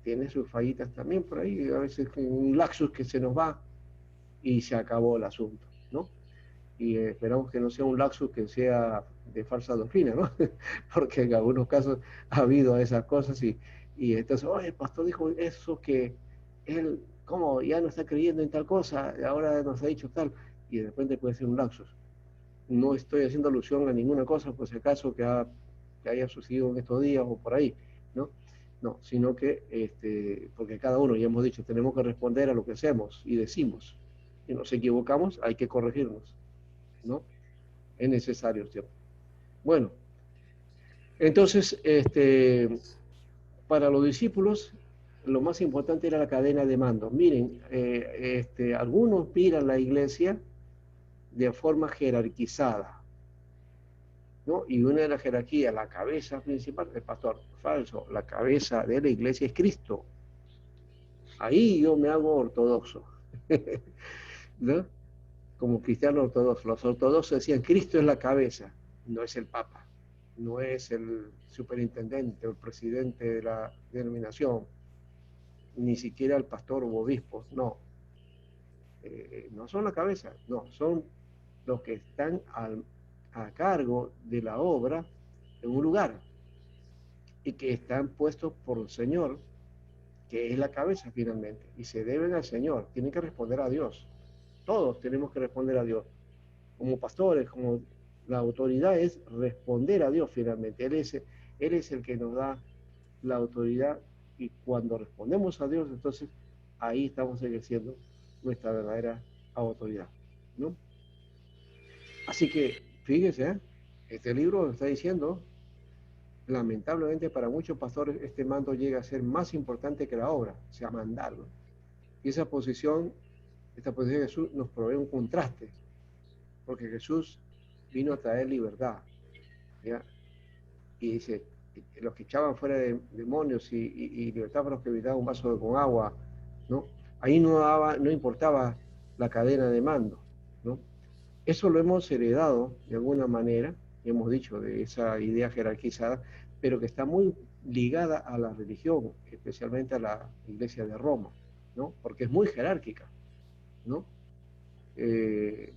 tiene sus fallitas también por ahí, a veces un laxus que se nos va y se acabó el asunto, ¿no? Y esperamos que no sea un laxus que sea de falsa doctrina, ¿no? Porque en algunos casos ha habido esas cosas y entonces, oye, el pastor dijo eso que él, ¿cómo? Ya no está creyendo en tal cosa, ahora nos ha dicho tal, y de repente puede ser un laxus. No estoy haciendo alusión a ninguna cosa, por si acaso que haya sucedido en estos días o por ahí, ¿no? No, sino que, porque cada uno, ya hemos dicho, tenemos que responder a lo que hacemos y decimos. Si nos equivocamos, hay que corregirnos, ¿no? Es necesario, ¿cierto? Bueno, entonces, para los discípulos, lo más importante era la cadena de mando. Miren, algunos miran la iglesia de forma jerarquizada, ¿no? Y una de las jerarquías, la cabeza principal, el pastor, falso, la cabeza de la iglesia es Cristo. Ahí yo me hago ortodoxo, ¿no? Como cristiano ortodoxo. Los ortodoxos decían, Cristo es la cabeza, no es el papa, no es el superintendente o el presidente de la denominación, ni siquiera el pastor o obispo, no. No son la cabeza, no, son los que están a cargo de la obra en un lugar y que están puestos por el Señor, que es la cabeza finalmente, y se deben al Señor, tienen que responder a Dios. Todos tenemos que responder a Dios. Como pastores, como la autoridad es responder a Dios finalmente. Él es el que nos da la autoridad y cuando respondemos a Dios, entonces ahí estamos ejerciendo nuestra verdadera autoridad, ¿no? Así que, fíjese, este libro está diciendo, lamentablemente para muchos pastores este mando llega a ser más importante que la obra, o sea, mandarlo. Y esta posición de Jesús nos provee un contraste, porque Jesús vino a traer libertad, ¿ya? Y dice, los que echaban fuera de demonios y libertad para los que evitaban un vaso con agua, ¿no? Ahí no importaba la cadena de mando, ¿no? Eso lo hemos heredado de alguna manera, hemos dicho, de esa idea jerarquizada, pero que está muy ligada a la religión, especialmente a la Iglesia de Roma, ¿no? Porque es muy jerárquica, ¿no? Eh,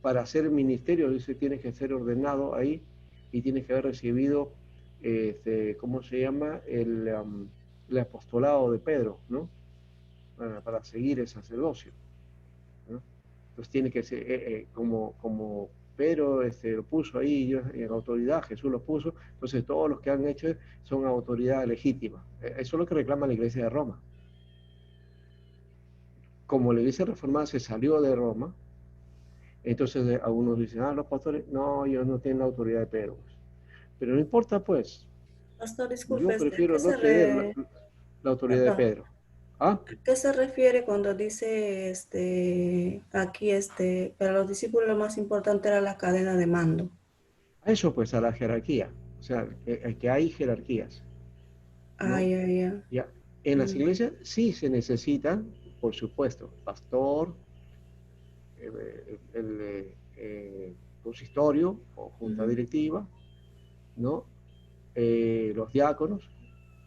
para hacer ministerio, dice, tienes que ser ordenado ahí y tienes que haber recibido, ¿cómo se llama? El apostolado de Pedro, ¿no? Para seguir el sacerdocio, ¿no? Entonces tiene que ser, como Pedro lo puso ahí en autoridad, Jesús lo puso, entonces todos los que han hecho son autoridad legítima. Eso es lo que reclama la Iglesia de Roma. Como la Iglesia Reformada se salió de Roma, entonces algunos dicen, los pastores, no, ellos no tienen la autoridad de Pedro. Pero no importa, pues, Pastor, yo disculpe, prefiero no tener la autoridad de perdón, Pedro. ¿Ah? ¿a qué se refiere cuando dice aquí para los discípulos lo más importante era la cadena de mando? A eso, pues, a la jerarquía. O sea, que hay jerarquías, Ah, ¿no? ya, ya. Ya. En las Mm, iglesias sí se necesitan, por supuesto, pastor, consistorio o junta ujú. directiva, ¿no? Los diáconos,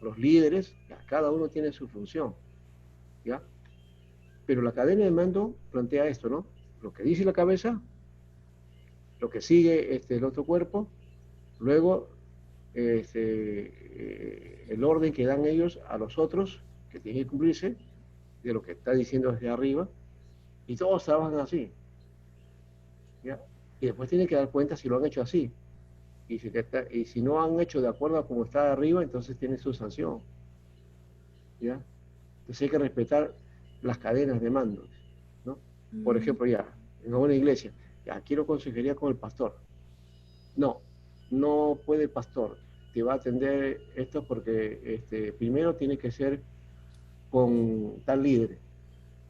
los líderes, ya, cada uno tiene su función, ¿ya? Pero la cadena de mando plantea esto, ¿no? Lo que dice la cabeza, lo que sigue el otro cuerpo, luego el orden que dan ellos a los otros, que tiene que cumplirse, de lo que está diciendo desde arriba, y todos trabajan así, ¿ya? Y después tienen que dar cuenta si lo han hecho así. Y si no han hecho de acuerdo a como está arriba, entonces tiene su sanción, ¿ya? Entonces hay que respetar las cadenas de mando, ¿no? Por Mm. ejemplo, ya, en una iglesia, ya, quiero consejería con el pastor. No, no puede el pastor, te va a atender esto porque primero tiene que ser con tal líder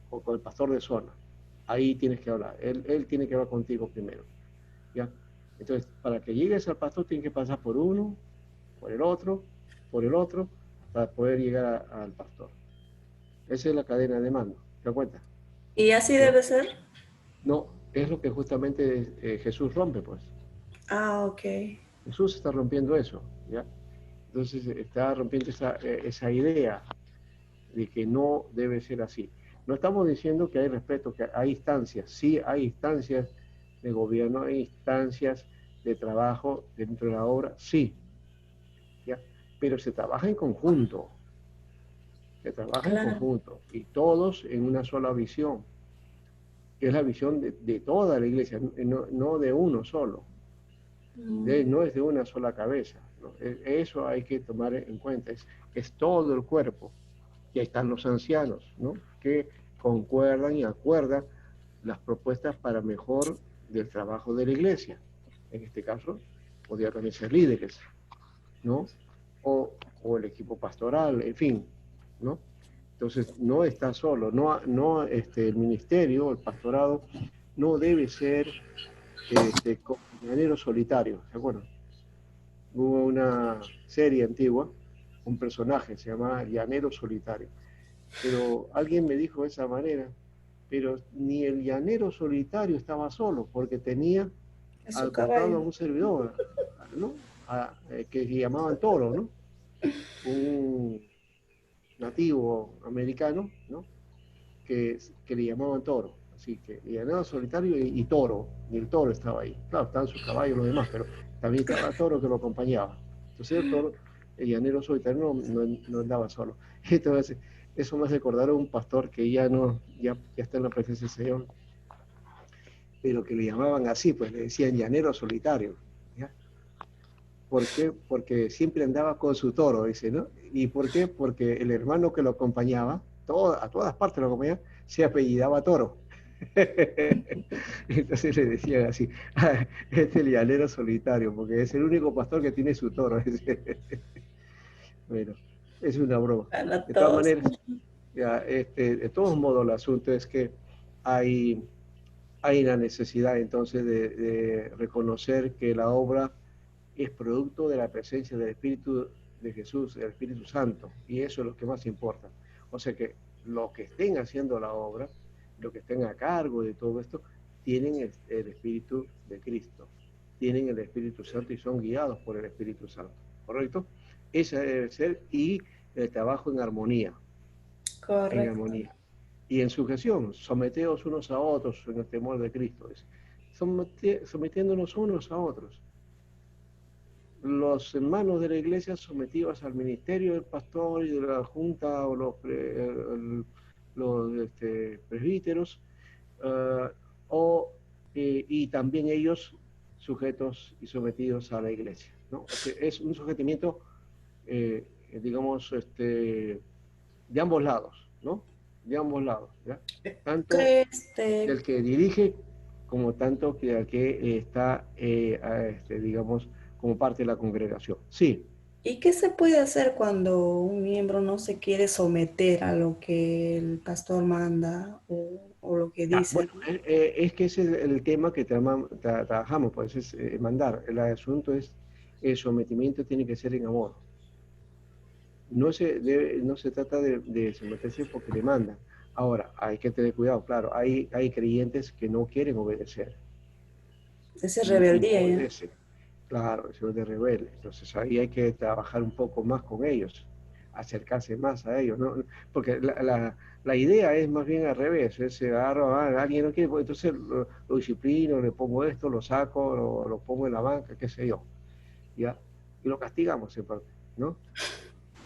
o con el pastor de zona. Ahí tienes que hablar, él tiene que hablar contigo primero, ¿ya? Entonces, para que llegues al pastor, tienes que pasar por uno, por el otro, para poder llegar al pastor. Esa es la cadena de mando, ¿te das cuenta? ¿Y así ¿Ya? debe ser? No, es lo que justamente Jesús rompe, pues. Ah, ok. Jesús está rompiendo eso, ¿ya? Entonces está rompiendo esa idea de que no debe ser así. No estamos diciendo que hay respeto, que hay instancias, sí hay instancias de gobierno, hay instancias de trabajo dentro de la obra, sí, ¿ya? Pero se trabaja en Claro. conjunto y todos en una sola visión, que es la visión de toda la iglesia, no de uno solo, Mm. no es de una sola cabeza, ¿no? Eso hay que tomar en cuenta, es todo el cuerpo. Y ahí están los ancianos, ¿no? Que concuerdan y acuerdan las propuestas para mejor del trabajo de la iglesia. En este caso, podría también ser líderes, ¿no? O el equipo pastoral, en fin, ¿no? Entonces, no está solo, el ministerio, el pastorado, no debe ser como llanero solitario, ¿se acuerdan? Hubo una serie antigua, un personaje se llamaba Llanero Solitario, pero alguien me dijo de esa manera, pero ni el llanero solitario estaba solo, porque tenía Es su al costado a caballo. un servidor, ¿no? Que llamaban Toro, ¿no? Un nativo americano, ¿no? Que le llamaban Toro. Así que llanero solitario y Toro, y el Toro estaba ahí. Claro, estaban sus caballos y los demás, pero también estaba Toro que lo acompañaba. Entonces el Toro, el llanero solitario no andaba solo. Entonces, eso me hace recordar a un pastor que ya está en la presencia del Señor, pero que le llamaban así, pues le decían llanero solitario. ¿Ya? ¿Por qué? Porque siempre andaba con su toro, dice, ¿no? ¿Y por qué? Porque el hermano que lo acompañaba, a todas partes lo acompañaba, se apellidaba Toro. Entonces le decían así, ah, este es el llanero solitario, porque es el único pastor que tiene su toro. Bueno, es una broma. Para De todas todos. maneras, ya, de todos modos, el asunto es que hay, hay la necesidad entonces de reconocer que la obra es producto de la presencia del Espíritu de Jesús, del Espíritu Santo, y eso es lo que más importa. O sea que los que estén haciendo la obra, los que estén a cargo de todo esto, tienen el Espíritu de Cristo, tienen el Espíritu Santo y son guiados por el Espíritu Santo, ¿correcto? Esa debe ser, y el trabajo en Correcto. armonía. Y en sujeción, someteos unos a otros en el temor de Cristo, es sometiéndonos unos a otros. Los hermanos de la iglesia sometidos al ministerio del pastor y de la junta o los presbíteros, uh, y también ellos sujetos y sometidos a la iglesia, ¿no? O sea, es un sujetimiento, eh, digamos, de ambos lados, ¿no? De ambos lados, ¿ya? Tanto ¿Qué, del que dirige como tanto que al que está, digamos, como parte de la congregación. Sí. ¿Y qué se puede hacer cuando un miembro no se quiere someter a lo que el pastor manda o lo que dice? Bueno, es que ese es el tema que trabajamos, pues es mandar. El asunto es el sometimiento tiene que ser en amor. No se trata de someterse porque le mandan. Ahora, hay que tener cuidado, claro, hay creyentes que no quieren obedecer Esa es y no rebeldía, ¿ya? obedecen. Claro, eso es de rebelde. Entonces ahí hay que trabajar un poco más con ellos, acercarse más a ellos, ¿no? Porque la idea es más bien al revés, es agarro a alguien no quiere, pues entonces lo disciplino, le pongo esto, lo saco, lo pongo en la banca, qué sé yo, ¿ya? y lo castigamos en parte, ¿no?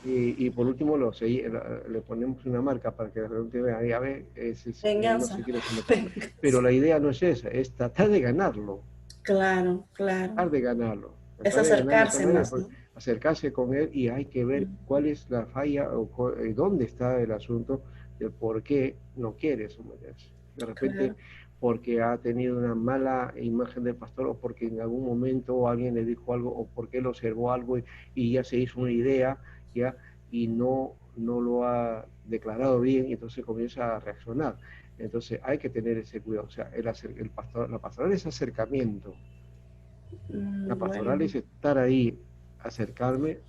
Y por último le ponemos una marca para que de repente vea, ya ve, él no Venganza. se quiere someter. Pero Venganza. la idea no es esa, es tratar de ganarlo, Claro, claro. tratar de ganarlo, Es tratar de ganarlo de esa acercarse manera, más, pues, ¿no? acercarse con él y hay que ver cuál es la falla o dónde está el asunto de por qué no quiere someterse. De repente Claro, porque ha tenido una mala imagen del pastor o porque en algún momento alguien le dijo algo o porque él observó algo y ya se hizo una idea, ya, y no lo ha declarado bien y entonces comienza a reaccionar. Entonces hay que tener ese cuidado. O sea, la pastoral es acercamiento. La pastoral bueno, es estar ahí, acercarme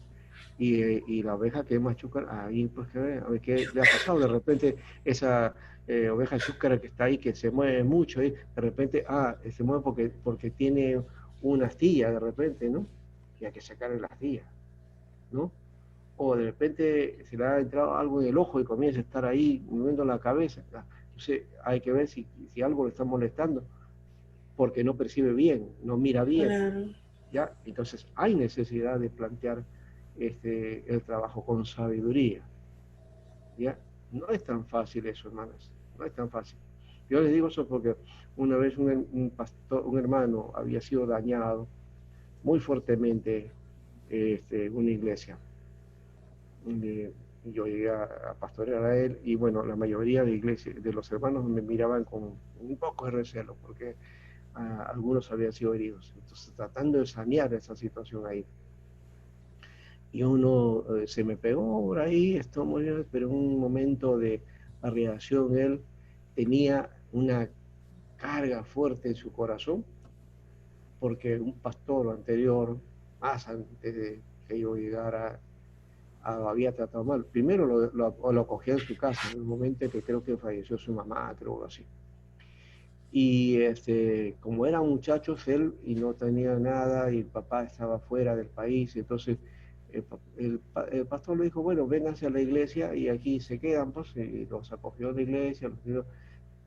y la oveja que es más chúcara, ahí pues que a ver qué le ha pasado. De repente esa oveja chúcara que está ahí, que se mueve mucho, y de repente, se mueve porque tiene una astilla de repente, ¿no? Y hay que sacarle la astilla, ¿no? O de repente se le ha entrado algo en el ojo y comienza a estar ahí moviendo la cabeza. Entonces hay que ver si algo le está molestando porque no percibe bien, no mira bien. claro. ¿Ya? Entonces hay necesidad de plantear el trabajo con sabiduría, ¿ya? No es tan fácil eso, hermanas, no es tan fácil. Yo les digo eso porque una vez un hermano había sido dañado muy fuertemente en una iglesia. Eh, yo llegué a pastorear a él y bueno, la mayoría de los hermanos me miraban con un poco de recelo porque algunos habían sido heridos. Entonces, tratando de sanear esa situación ahí. Y uno se me pegó por ahí, esto muy bien, pero en un momento de reacción él tenía una carga fuerte en su corazón porque un pastor anterior, más antes de que yo llegara, había tratado mal. Primero lo acogía en su casa, en el momento en que creo que falleció su mamá, creo así. Y como eran muchachos él y no tenía nada y el papá estaba fuera del país, entonces el pastor le dijo, bueno, vénganse a la iglesia y aquí se quedan, pues, y los acogió en la iglesia,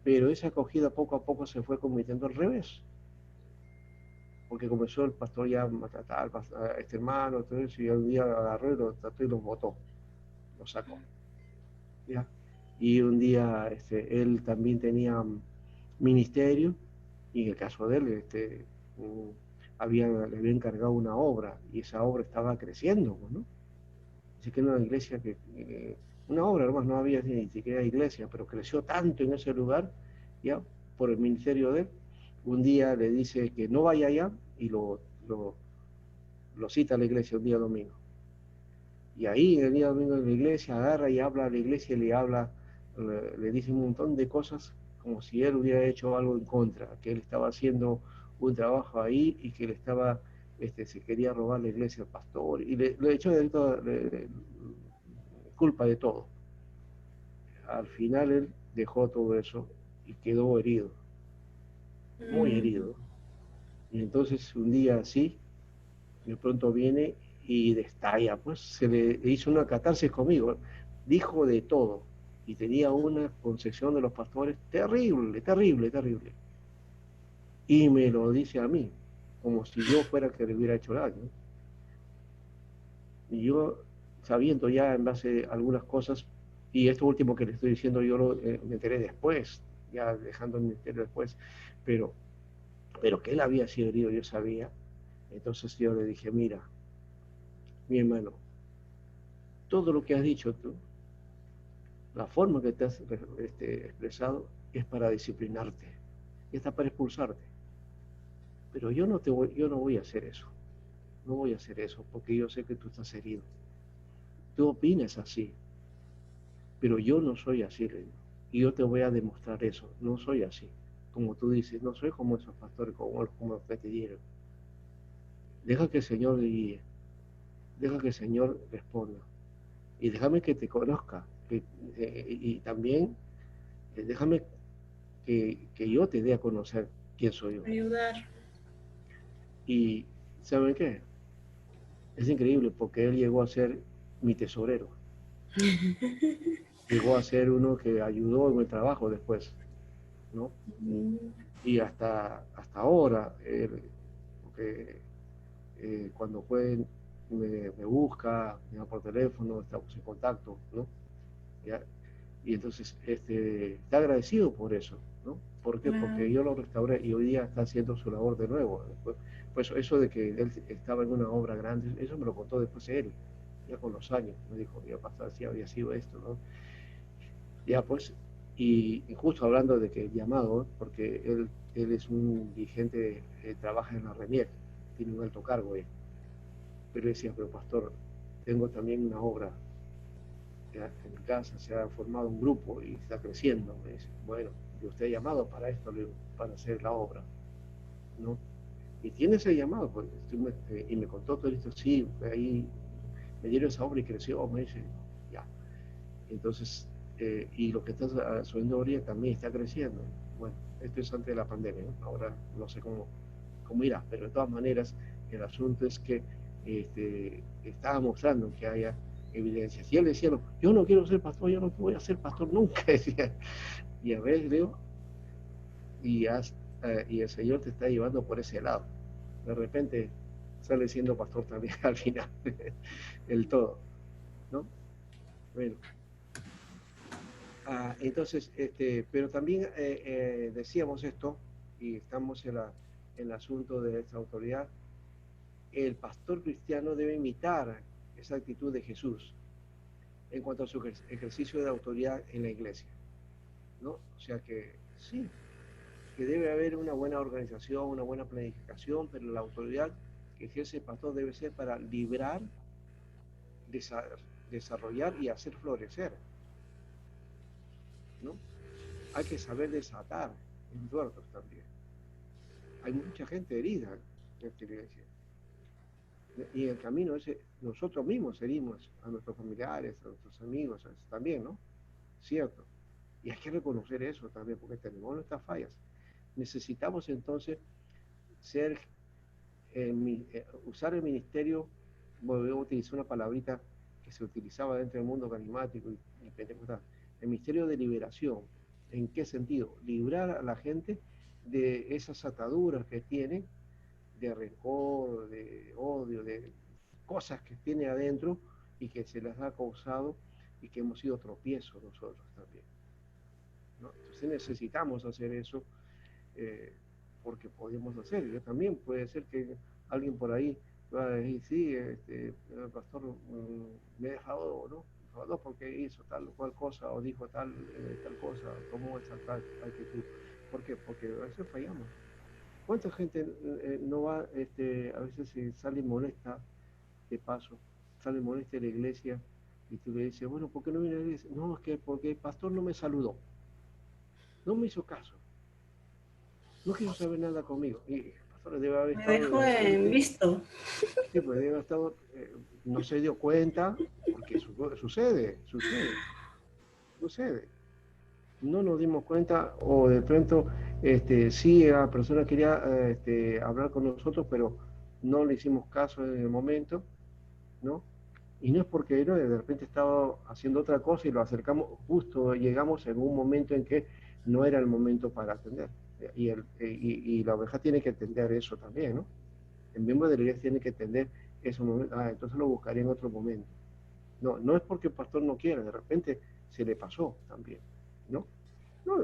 pero esa acogida poco a poco se fue convirtiendo al revés, porque comenzó el pastor ya a maltratar a este hermano, entonces, y un día agarró y lo trató y los botó, los sacó, ¿ya? Y un día él también tenía ministerio, y en el caso de él, le había encargado una obra y esa obra estaba creciendo, ¿no? Así que era una iglesia una obra, además no había ni siquiera iglesia, pero creció tanto en ese lugar, ya, por el ministerio de él. Un día le dice que no vaya allá y lo cita a la iglesia un día domingo. Y ahí el día domingo en la iglesia agarra y habla a la iglesia y le dice un montón de cosas como si él hubiera hecho algo en contra, que él estaba haciendo un trabajo ahí y que se quería robar la iglesia al pastor y le echó culpa de todo. Al final él dejó todo eso y quedó herido, muy Mm, herido. Y entonces un día así, de pronto viene y destalla, pues se le hizo una catarsis conmigo, dijo de todo y tenía una concepción de los pastores terrible, terrible, terrible. Y me lo dice a mí, como si yo fuera el que le hubiera hecho daño. Y yo, sabiendo ya en base a algunas cosas, y esto último que le estoy diciendo yo me enteré después, ya dejando el ministerio después, pero, pero que él había sido herido, yo sabía. Entonces yo le dije, mira, mi hermano, todo lo que has dicho tú, la forma que te has expresado es para disciplinarte, está para expulsarte. Pero yo no voy a hacer eso, no voy a hacer eso, porque yo sé que tú estás herido. Tú opinas así, pero yo no soy así, le digo. Y yo te voy a demostrar eso, no soy así. Como tú dices, no soy como esos pastores, como los que te dieron. Deja que el Señor le guíe, deja que el Señor responda. Y déjame que te conozca. Y también déjame que yo te dé a conocer quién soy yo. ayudar. Y ¿saben qué? Es increíble porque él llegó a ser mi tesorero. Llegó a ser uno que ayudó en el trabajo después, ¿no? Mm, Y hasta ahora, porque cuando fue me busca, me llama por teléfono, estamos en contacto, ¿no? ¿Ya? Y entonces está agradecido por eso, ¿no? ¿Por qué? Porque Claro. yo lo restauré y hoy día está haciendo su labor de nuevo. Pues eso de que él estaba en una obra grande, eso me lo contó después él, ya con los años. Me dijo, ya pasaba, sí había sido esto, ¿no? Ya pues, y justo hablando de que el llamado, porque él es un dirigente, trabaja en la RENIEC, tiene un alto cargo él. Pero decía, pero pastor, tengo también una obra, ya, en mi casa se ha formado un grupo y está creciendo. Me dice, bueno, yo usted ha llamado para esto, para hacer la obra, ¿no? Y tiene ese llamado, pues, y me contó todo esto, sí, ahí me dieron esa obra y creció, me dice, ya. Entonces, y lo que está subiendo ahorita también está creciendo. Bueno, esto es antes de la pandemia, ¿no? Ahora no sé cómo irá, pero de todas maneras, el asunto es que estaba mostrando que haya evidencias. Y él decía, no, yo no quiero ser pastor, yo no voy a ser pastor nunca, decía. Y a veces veo, y el Señor te está llevando por ese lado. De repente sale siendo pastor también al final, el todo, ¿no? Bueno, entonces, pero también decíamos esto, y estamos en el asunto de esta autoridad, el pastor cristiano debe imitar esa actitud de Jesús en cuanto a su ejercicio de autoridad en la iglesia, ¿no? O sea que sí, que debe haber una buena organización, una buena planificación, pero la autoridad que ejerce el pastor debe ser para librar, desarrollar y hacer florecer, ¿no? Hay que saber desatar entuertos también. Hay mucha gente herida en esta iglesia. Y en el camino ese, nosotros mismos herimos a nuestros familiares, a nuestros amigos, también, ¿no? Cierto. Y hay que reconocer eso también, porque tenemos nuestras fallas. Necesitamos entonces ser, usar el ministerio, voy a utilizar una palabrita que se utilizaba dentro del mundo carismático y pentecostal, el ministerio de liberación. ¿En qué sentido? Librar a la gente de esas ataduras que tienen, de rencor, de odio, de cosas que tiene adentro y que se las ha causado y que hemos sido tropiezos nosotros también, ¿no? Entonces necesitamos hacer eso, eh, porque podemos hacer. Yo también puede ser que alguien por ahí va a decir, sí, el pastor me ha dejado, ¿no? No porque hizo tal o cual cosa o dijo tal cosa, tomó esa tal actitud. ¿Por qué? Porque a veces fallamos. ¿Cuánta gente no va, a veces sale molesta de paso, sale molesta de la iglesia y tú le dices, bueno, ¿por qué no viene a la iglesia? No, es que porque el pastor no me saludó, no me hizo caso, no quiso saber nada conmigo. Y el pastor debe haber Me estado de dejó en repente, visto. sí, pues debe haber estado, no se dio cuenta, porque sucede. No nos dimos cuenta o de pronto sí la persona quería hablar con nosotros, pero no le hicimos caso en el momento, ¿no? Y no es porque ¿no? De repente estaba haciendo otra cosa y lo acercamos, justo llegamos en un momento en que no era el momento para atender. Y la oveja tiene que entender eso también, ¿no? El miembro de la iglesia tiene que entender eso. Entonces lo buscaré en otro momento. No, no es porque el pastor no quiera, de repente se le pasó también, ¿no? No,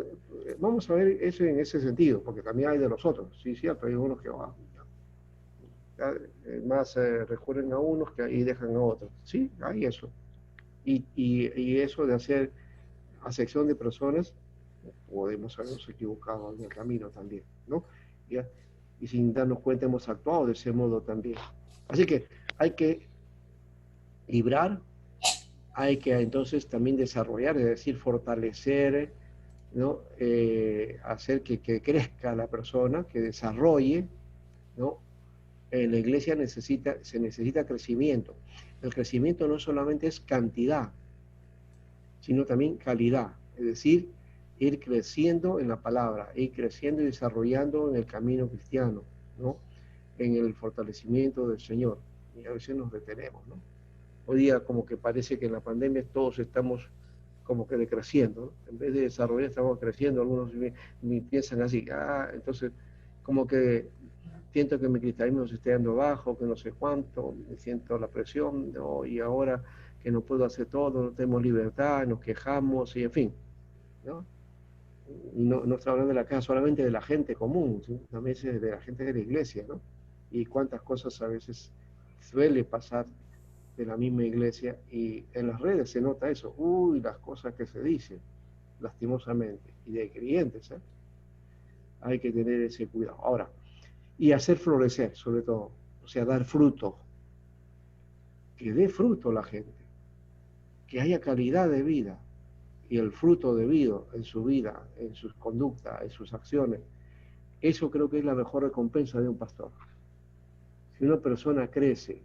vamos a ver eso en ese sentido, porque también hay de los otros, sí, cierto, hay unos que más recurren a unos que y dejan a otros, sí, hay eso. Y eso de hacer acepción de personas, podemos habernos equivocado en el camino también, ¿no? ¿Ya? Y sin darnos cuenta hemos actuado de ese modo también. Así que hay que librar, hay que entonces también desarrollar, es decir, fortalecer, ¿no? Hacer que crezca la persona, que desarrolle, ¿no? En la iglesia se necesita crecimiento. El crecimiento no solamente es cantidad, sino también calidad, es decir, ir creciendo en la palabra, ir creciendo y desarrollando en el camino cristiano, ¿no? En el fortalecimiento del Señor. Y a veces nos detenemos, ¿no? Hoy día como que parece que en la pandemia todos estamos como que decreciendo, ¿no? En vez de desarrollar estamos creciendo, algunos piensan así, entonces como que siento que mi cristianismo se está yendo abajo, que no sé cuánto, me siento la presión, ¿no? Y ahora que no puedo hacer todo, no tenemos libertad, nos quejamos, y en fin, ¿no? Y no estoy hablando de la casa solamente de la gente común, ¿sí? También es de la gente de la iglesia, ¿no? Y cuántas cosas a veces suele pasar de la misma iglesia, y en las redes se nota eso, uy, las cosas que se dicen, lastimosamente, y de creyentes, ¿eh? Hay que tener ese cuidado. Ahora, y hacer florecer, sobre todo, o sea, dar fruto, que dé fruto la gente, que haya calidad de vida, y el fruto debido en su vida, en sus conductas, en sus acciones. Eso creo que es la mejor recompensa de un pastor. Si una persona crece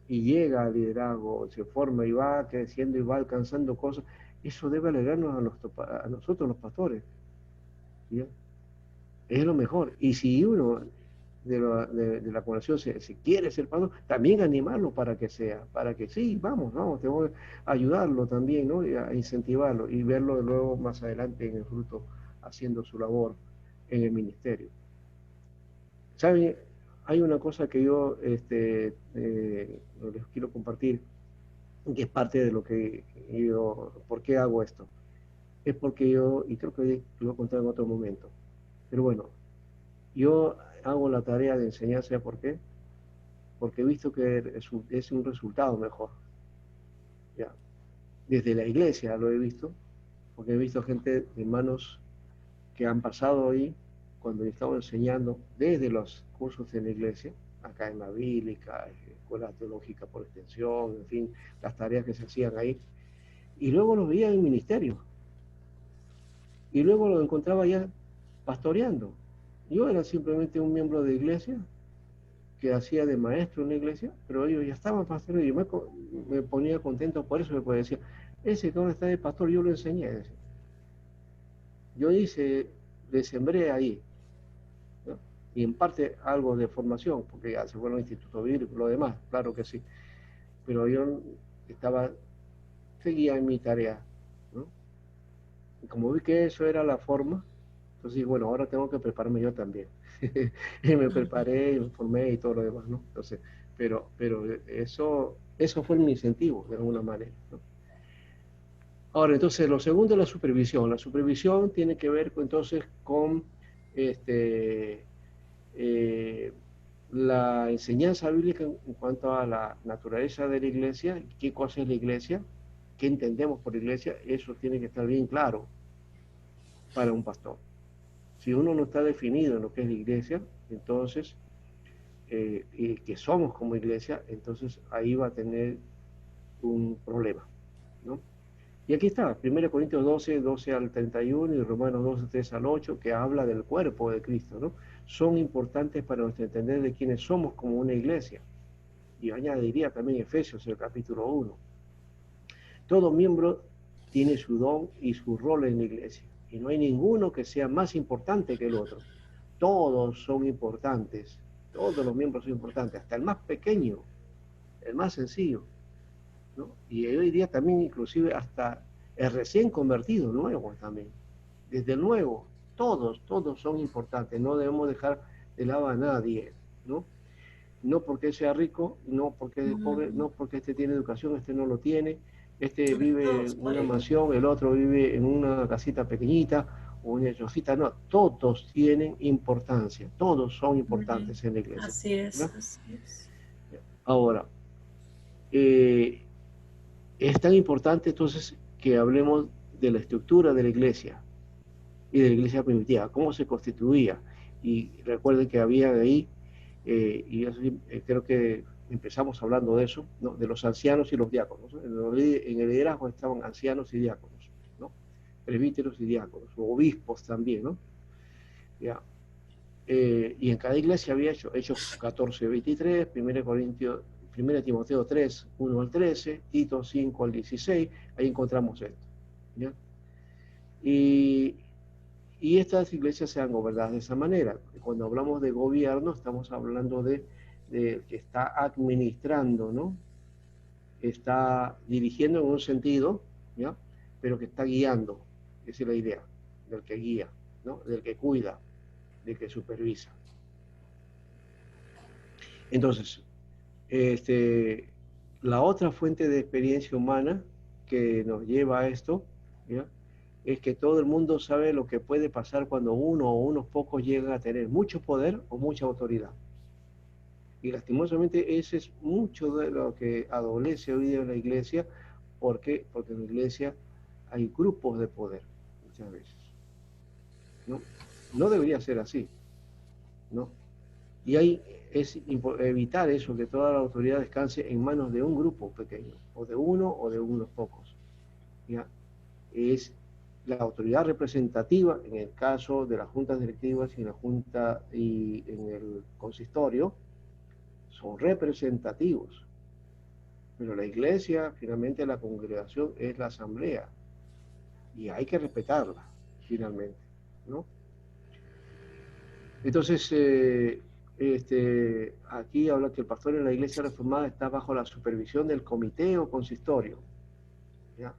y llega al liderazgo, se forma y va creciendo y va alcanzando cosas, eso debe alegrarnos a nosotros los pastores. ¿Ya? Es lo mejor. Y si uno de la congregación se quiere ser pastor, también animarlo para que sí, vamos, tenemos que ayudarlo también, ¿no? Y a incentivarlo y verlo luego más adelante en el fruto, haciendo su labor en el ministerio. ¿Saben? Hay una cosa que yo les quiero compartir, que es parte de lo que yo, ¿por qué hago esto? Es porque yo, y creo que lo voy a contar en otro momento, pero bueno, yo hago la tarea de enseñar, ¿sabe por qué? Porque he visto que es un resultado mejor. ¿Ya? Desde la iglesia lo he visto, porque he visto gente, hermanos, que han pasado ahí cuando yo estaba enseñando desde los cursos en la iglesia, academia bíblica, escuela teológica por extensión, en fin, las tareas que se hacían ahí, y luego los veía en ministerio, y luego los encontraba ya pastoreando. Yo era simplemente un miembro de iglesia que hacía de maestro en la iglesia, pero ellos ya estaban pastoreando, y me ponía contento por eso, me decía, ese que ahora está de pastor, yo lo enseñé, decía. Yo le sembré ahí, ¿no? Y en parte algo de formación, porque ya se fue al instituto bíblico, lo demás, claro que sí, pero yo seguía en mi tarea, ¿no? Y como vi que eso era la forma, entonces bueno, ahora tengo que prepararme yo también. Y me preparé, me formé y todo lo demás, ¿no? Entonces, pero eso fue mi incentivo, de alguna manera, ¿no? Ahora, entonces, lo segundo es la supervisión. La supervisión tiene que ver entonces con este, eh, la enseñanza bíblica en cuanto a la naturaleza de la iglesia, qué cosa es la iglesia, qué entendemos por iglesia, eso tiene que estar bien claro para un pastor. Si uno no está definido en lo que es la iglesia, entonces, y que somos como iglesia, entonces ahí va a tener un problema, ¿no? Y aquí está, 1 Corintios 12, 12 al 31 y Romanos 12, 3 al 8, que habla del cuerpo de Cristo, ¿no? Son importantes para nuestro entender de quiénes somos como una iglesia. Y añadiría también Efesios, el capítulo 1. Todo miembro tiene su don y su rol en la iglesia. Y no hay ninguno que sea más importante que el otro. Todos son importantes. Todos los miembros son importantes, hasta el más pequeño, el más sencillo, ¿no? Y hoy día también inclusive hasta el recién convertido, nuevo también. Desde el nuevo, todos son importantes. No debemos dejar de lado a nadie, ¿no? No porque sea rico, no porque es pobre, no porque este tiene educación, este no lo tiene, este vive Todos en por una igual. mansión, el otro vive en una casita pequeñita o una chocita, no, todos tienen importancia, todos son importantes en la iglesia, Así es, ¿no? así es. Ahora, eh, es tan importante entonces que hablemos de la estructura de la iglesia y de la iglesia primitiva, cómo se constituía. Y recuerden que había ahí, y yo creo que empezamos hablando de eso, ¿no? De los ancianos y los diáconos, ¿no? En el liderazgo estaban ancianos y diáconos, ¿no? Presbíteros y diáconos, o obispos también, ¿no? Ya. Y en cada iglesia había Hechos 14, 23, 1 Corintios, 1 Timoteo 3, 1 al 13, Tito 5 al 16, ahí encontramos esto, ¿ya? Y, y estas iglesias sean gobernadas de esa manera. Cuando hablamos de gobierno, estamos hablando de que está administrando, ¿no? Está dirigiendo en un sentido, ¿ya? Pero que está guiando, esa es la idea, del que guía, ¿no? Del que cuida, del que supervisa. Entonces, este, la otra fuente de experiencia humana que nos lleva a esto, ¿ya? Es que todo el mundo sabe lo que puede pasar cuando uno o unos pocos llegan a tener mucho poder o mucha autoridad. Y lastimosamente ese es mucho de lo que adolece hoy día en la iglesia. ¿Por qué? Porque en la iglesia hay grupos de poder muchas veces. ¿No? No debería ser así, ¿no? Y hay, es evitar eso, que toda la autoridad descanse en manos de un grupo pequeño, o de uno o de unos pocos. ¿Ya? Es la autoridad representativa, en el caso de las juntas directivas y en la junta y en el consistorio, son representativos. Pero la iglesia, finalmente la congregación es la asamblea y hay que respetarla, finalmente, ¿no? Entonces, aquí habla que el pastor en la iglesia reformada está bajo la supervisión del comité o consistorio, ¿ya?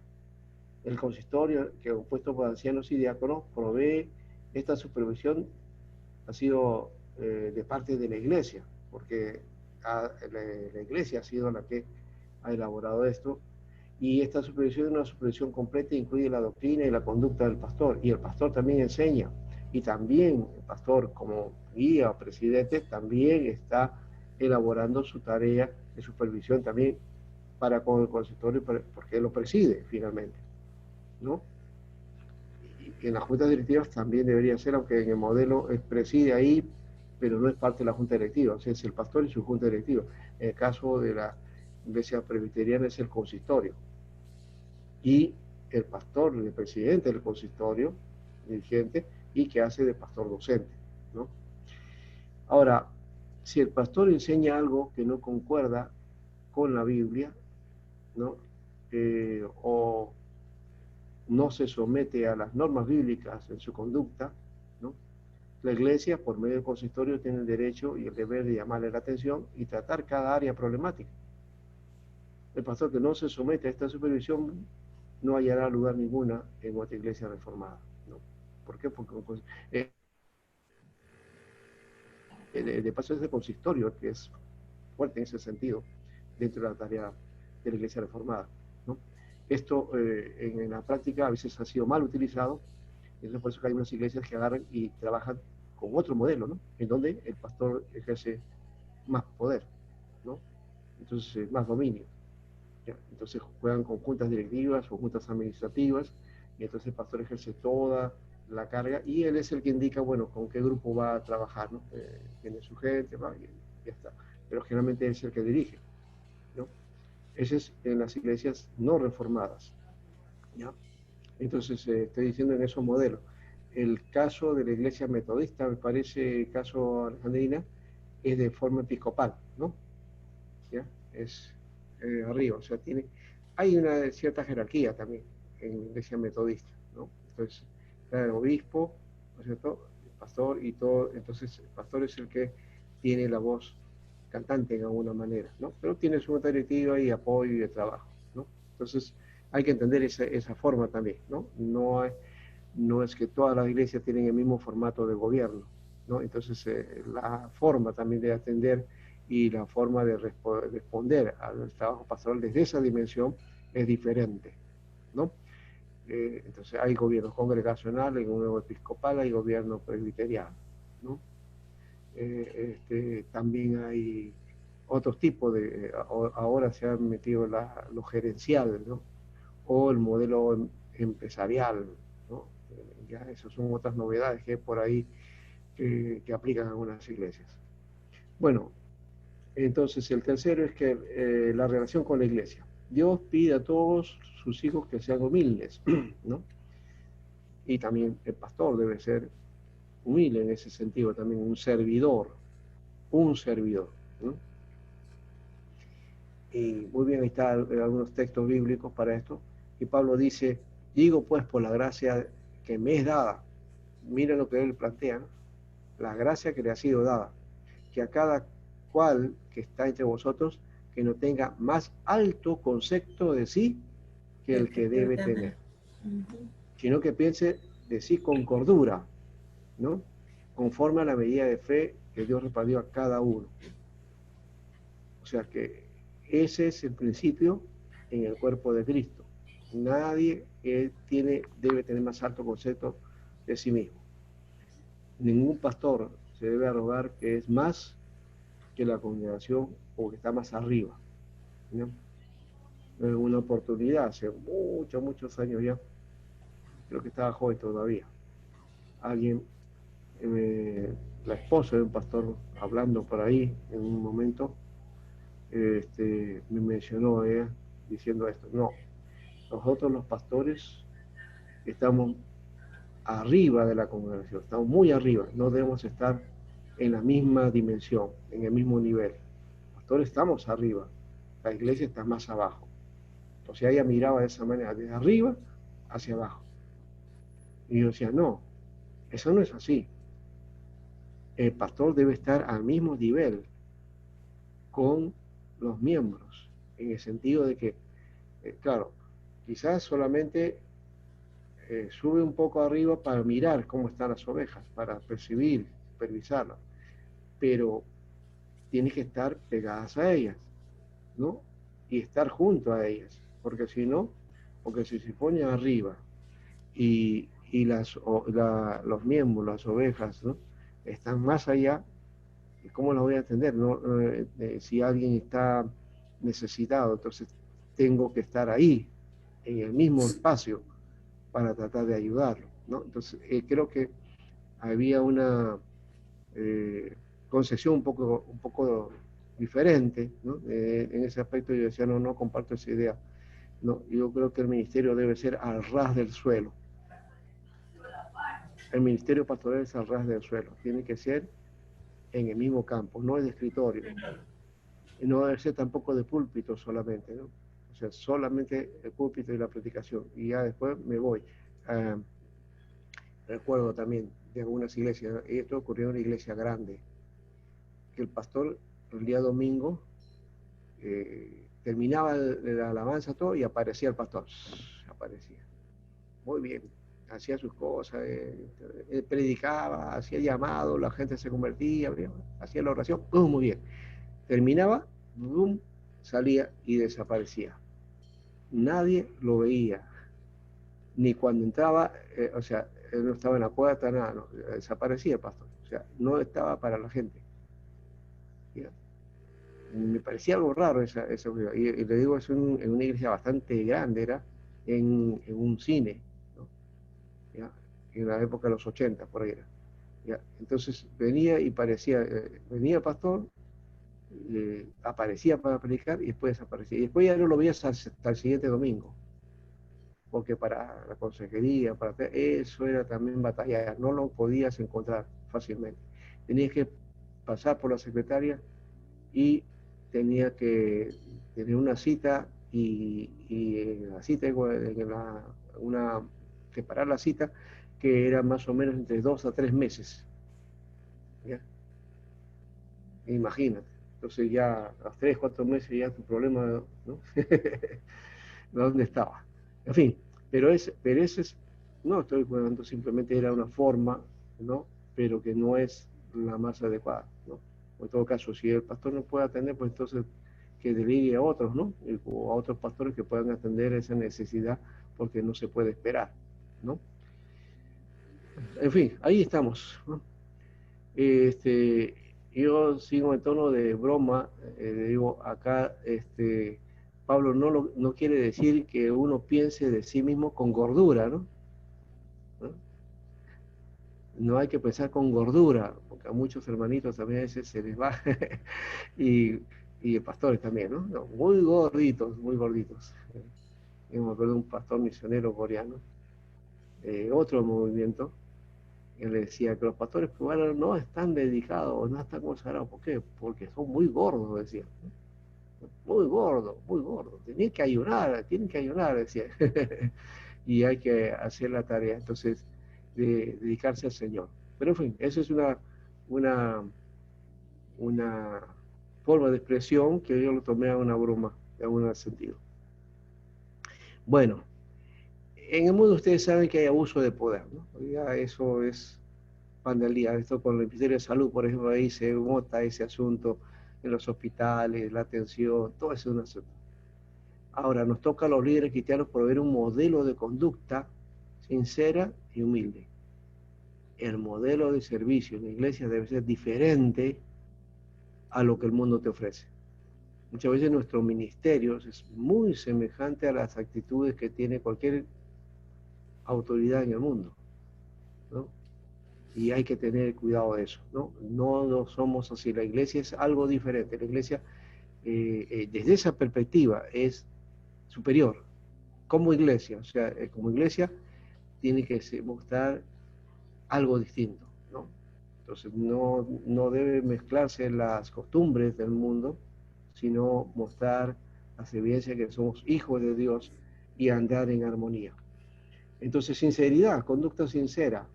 El consistorio, que es compuesto por ancianos y diáconos, provee esta supervisión, ha sido de parte de la iglesia, porque la iglesia ha sido la que ha elaborado esto, y esta supervisión es una supervisión completa, incluye la doctrina y la conducta del pastor, y el pastor también enseña, y también el pastor como guía o presidente también está elaborando su tarea de supervisión también para con el consistorio, porque él lo preside finalmente, ¿no? Y en las juntas directivas también debería ser, aunque en el modelo preside ahí, pero no es parte de la junta directiva, o sea, es el pastor y su junta directiva. En el caso de la iglesia presbiteriana es el consistorio. Y el pastor, el presidente del consistorio, dirigente, y que hace de pastor docente, ¿no? Ahora, si el pastor enseña algo que no concuerda con la Biblia, ¿no? O no se somete a las normas bíblicas en su conducta, ¿no? La iglesia, por medio del consistorio, tiene el derecho y el deber de llamarle la atención y tratar cada área problemática. El pastor que no se somete a esta supervisión no hallará lugar ninguna en otra iglesia reformada, ¿no? ¿Por qué? Porque de paso es el consistorio que es fuerte en ese sentido dentro de la tarea de la iglesia reformada, ¿no? Esto en la práctica a veces ha sido mal utilizado, y es por eso que hay unas iglesias que agarran y trabajan con otro modelo, ¿no? En donde el pastor ejerce más poder, ¿no? Entonces, más dominio. ¿Ya? Entonces juegan con juntas directivas o juntas administrativas, y entonces el pastor ejerce toda la carga y él es el que indica, bueno, con qué grupo va a trabajar, ¿no? Tiene su gente, va, y ya está. Pero generalmente es el que dirige, ¿no? Ese es en las iglesias no reformadas, ¿ya? Entonces, estoy diciendo en esos modelos. El caso de la iglesia metodista, me parece, el caso alejandrina, es de forma episcopal, ¿no? ¿Ya? Es arriba, o sea, hay una cierta jerarquía también en la iglesia metodista, ¿no? Entonces, está el obispo, ¿no es cierto? El pastor y todo, entonces el pastor es el que tiene la voz cantante en alguna manera, ¿no? Pero tiene su nota directiva y apoyo y de trabajo, ¿no? Entonces, hay que entender esa forma también, ¿no? No es que todas las iglesias tienen el mismo formato de gobierno, ¿no? Entonces, la forma también de atender y la forma de responder al trabajo pastoral desde esa dimensión es diferente, ¿no? Entonces, hay gobierno congregacional, hay gobierno episcopal, hay gobierno presbiteriano, ¿no? También hay otros tipos de, ahora se han metido lo gerencial, ¿no? O el modelo empresarial, ¿no? Ya esas son otras novedades que hay por ahí que aplican a algunas iglesias. Bueno, entonces el tercero es que la relación con la iglesia. Dios pide a todos sus hijos que sean humildes, ¿no? Y también el pastor debe ser humilde en ese sentido, también un servidor, ¿no? Y muy bien, ahí están algunos textos bíblicos para esto. Y Pablo dice, digo pues por la gracia que me es dada, mira lo que él plantea, ¿no? La gracia que le ha sido dada, que a cada cual que está entre vosotros, que no tenga más alto concepto de sí que El el que que debe debe tener. tener, sino que piense de sí con cordura, ¿no? Conforme a la medida de fe que Dios repartió a cada uno. sea que ese es el principio en el cuerpo de Cristo. Nadie debe tener más alto concepto de sí mismo. Ningún pastor se debe arrogar que es más que la congregación o que está más arriba, ¿no? En una oportunidad, hace muchos años ya, creo que estaba joven todavía, alguien, la esposa de un pastor, hablando por ahí en un momento, me mencionó ella diciendo esto: no, nosotros los pastores estamos arriba de la congregación, estamos muy arriba, no debemos estar en la misma dimensión, en el mismo nivel. Pastores estamos arriba, la iglesia está más abajo. Entonces ella miraba de esa manera, desde arriba hacia abajo. Y yo decía, no, eso no es así. El pastor debe estar al mismo nivel con los miembros, en el sentido de que, claro, quizás solamente sube un poco arriba para mirar cómo están las ovejas, para percibir, supervisarlas, pero tienes que estar pegadas a ellas, ¿no? Y estar junto a ellas, porque si no, porque si se pone arriba y los miembros, las ovejas, ¿no?, están más allá, ¿cómo las voy a atender? ¿No? Si alguien está necesitado, entonces tengo que estar ahí, en el mismo espacio, para tratar de ayudarlo, ¿no? Entonces, creo que había una concepción un poco diferente, ¿no? En ese aspecto yo decía, no comparto esa idea. No, yo creo que el ministerio debe ser al ras del suelo. El ministerio pastoral es al ras del suelo. Tiene que ser en el mismo campo, no es de escritorio. Y no debe ser tampoco de púlpito solamente, ¿no? O sea, solamente el púlpito y la predicación. Y ya después me voy. Recuerdo también de algunas iglesias, y esto ocurrió en una iglesia grande, que el pastor el día domingo terminaba la alabanza todo y aparecía el pastor. Aparecía. Muy bien. Hacía sus cosas, predicaba, hacía llamado, la gente se convertía, hacía la oración, muy bien. Terminaba, boom, salía y desaparecía. Nadie lo veía, ni cuando entraba, o sea, él no estaba en la puerta, nada, no, desaparecía el pastor, o sea, no estaba para la gente. ¿Ya? Me parecía algo raro esa y le digo, es en una iglesia bastante grande, era en un cine, ¿no? ¿Ya? En la época de los 80, por ahí era. ¿Ya? Entonces venía y parecía, venía el pastor, aparecía para predicar y después desaparecía. Y después ya no lo veías hasta el siguiente domingo, porque para la consejería, eso era también batallar, no lo podías encontrar fácilmente. Tenías que pasar por la secretaria y tenía que tener una cita y en la cita, separar la cita, que era más o menos entre 2 a 3 meses. ¿Ya? Imagínate. Entonces ya a los 3, 4 meses ya tu problema, ¿no? ¿Dónde estaba? En fin, pero ese es, no estoy jugando, simplemente era una forma, ¿no? Pero que no es la más adecuada, ¿no? O en todo caso, si el pastor no puede atender, pues entonces que delegue a otros, ¿no? O a otros pastores que puedan atender esa necesidad, porque no se puede esperar, ¿no? En fin, ahí estamos, ¿no? Yo sigo en tono de broma, le digo acá, Pablo no quiere decir que uno piense de sí mismo con gordura, ¿no? No hay que pensar con gordura, porque a muchos hermanitos también a veces se les va, y pastores también, ¿no? No, muy gorditos, muy gorditos. Yo me acuerdo de un pastor misionero coreano, otro movimiento, él decía que los pastores cubanos no están dedicados, no están consagrados. ¿Por qué? Porque son muy gordos, decía. Muy gordos, muy gordos. Tienen que ayunar, decía. Y hay que hacer la tarea, entonces, de dedicarse al Señor. Pero en fin, eso es una, una forma de expresión que yo lo tomé a una broma, en algún sentido. Bueno, en el mundo ustedes saben que hay abuso de poder, ¿no? Ya eso es pan del día. Esto con el Ministerio de Salud, por ejemplo, ahí se nota ese asunto en los hospitales, la atención, todo eso es una asunto. Ahora, nos toca a los líderes cristianos proveer un modelo de conducta sincera y humilde. El modelo de servicio en la iglesia debe ser diferente a lo que el mundo te ofrece. Muchas veces nuestro ministerio es muy semejante a las actitudes que tiene cualquier autoridad en el mundo, ¿no? Y hay que tener cuidado de eso, ¿no? No somos así, la iglesia es algo diferente, la iglesia desde esa perspectiva es superior, como iglesia, o sea, como iglesia tiene que mostrar algo distinto, ¿no? Entonces no debe mezclarse las costumbres del mundo, sino mostrar las evidencias que somos hijos de Dios y andar en armonía. Entonces, sinceridad, conducta sincera,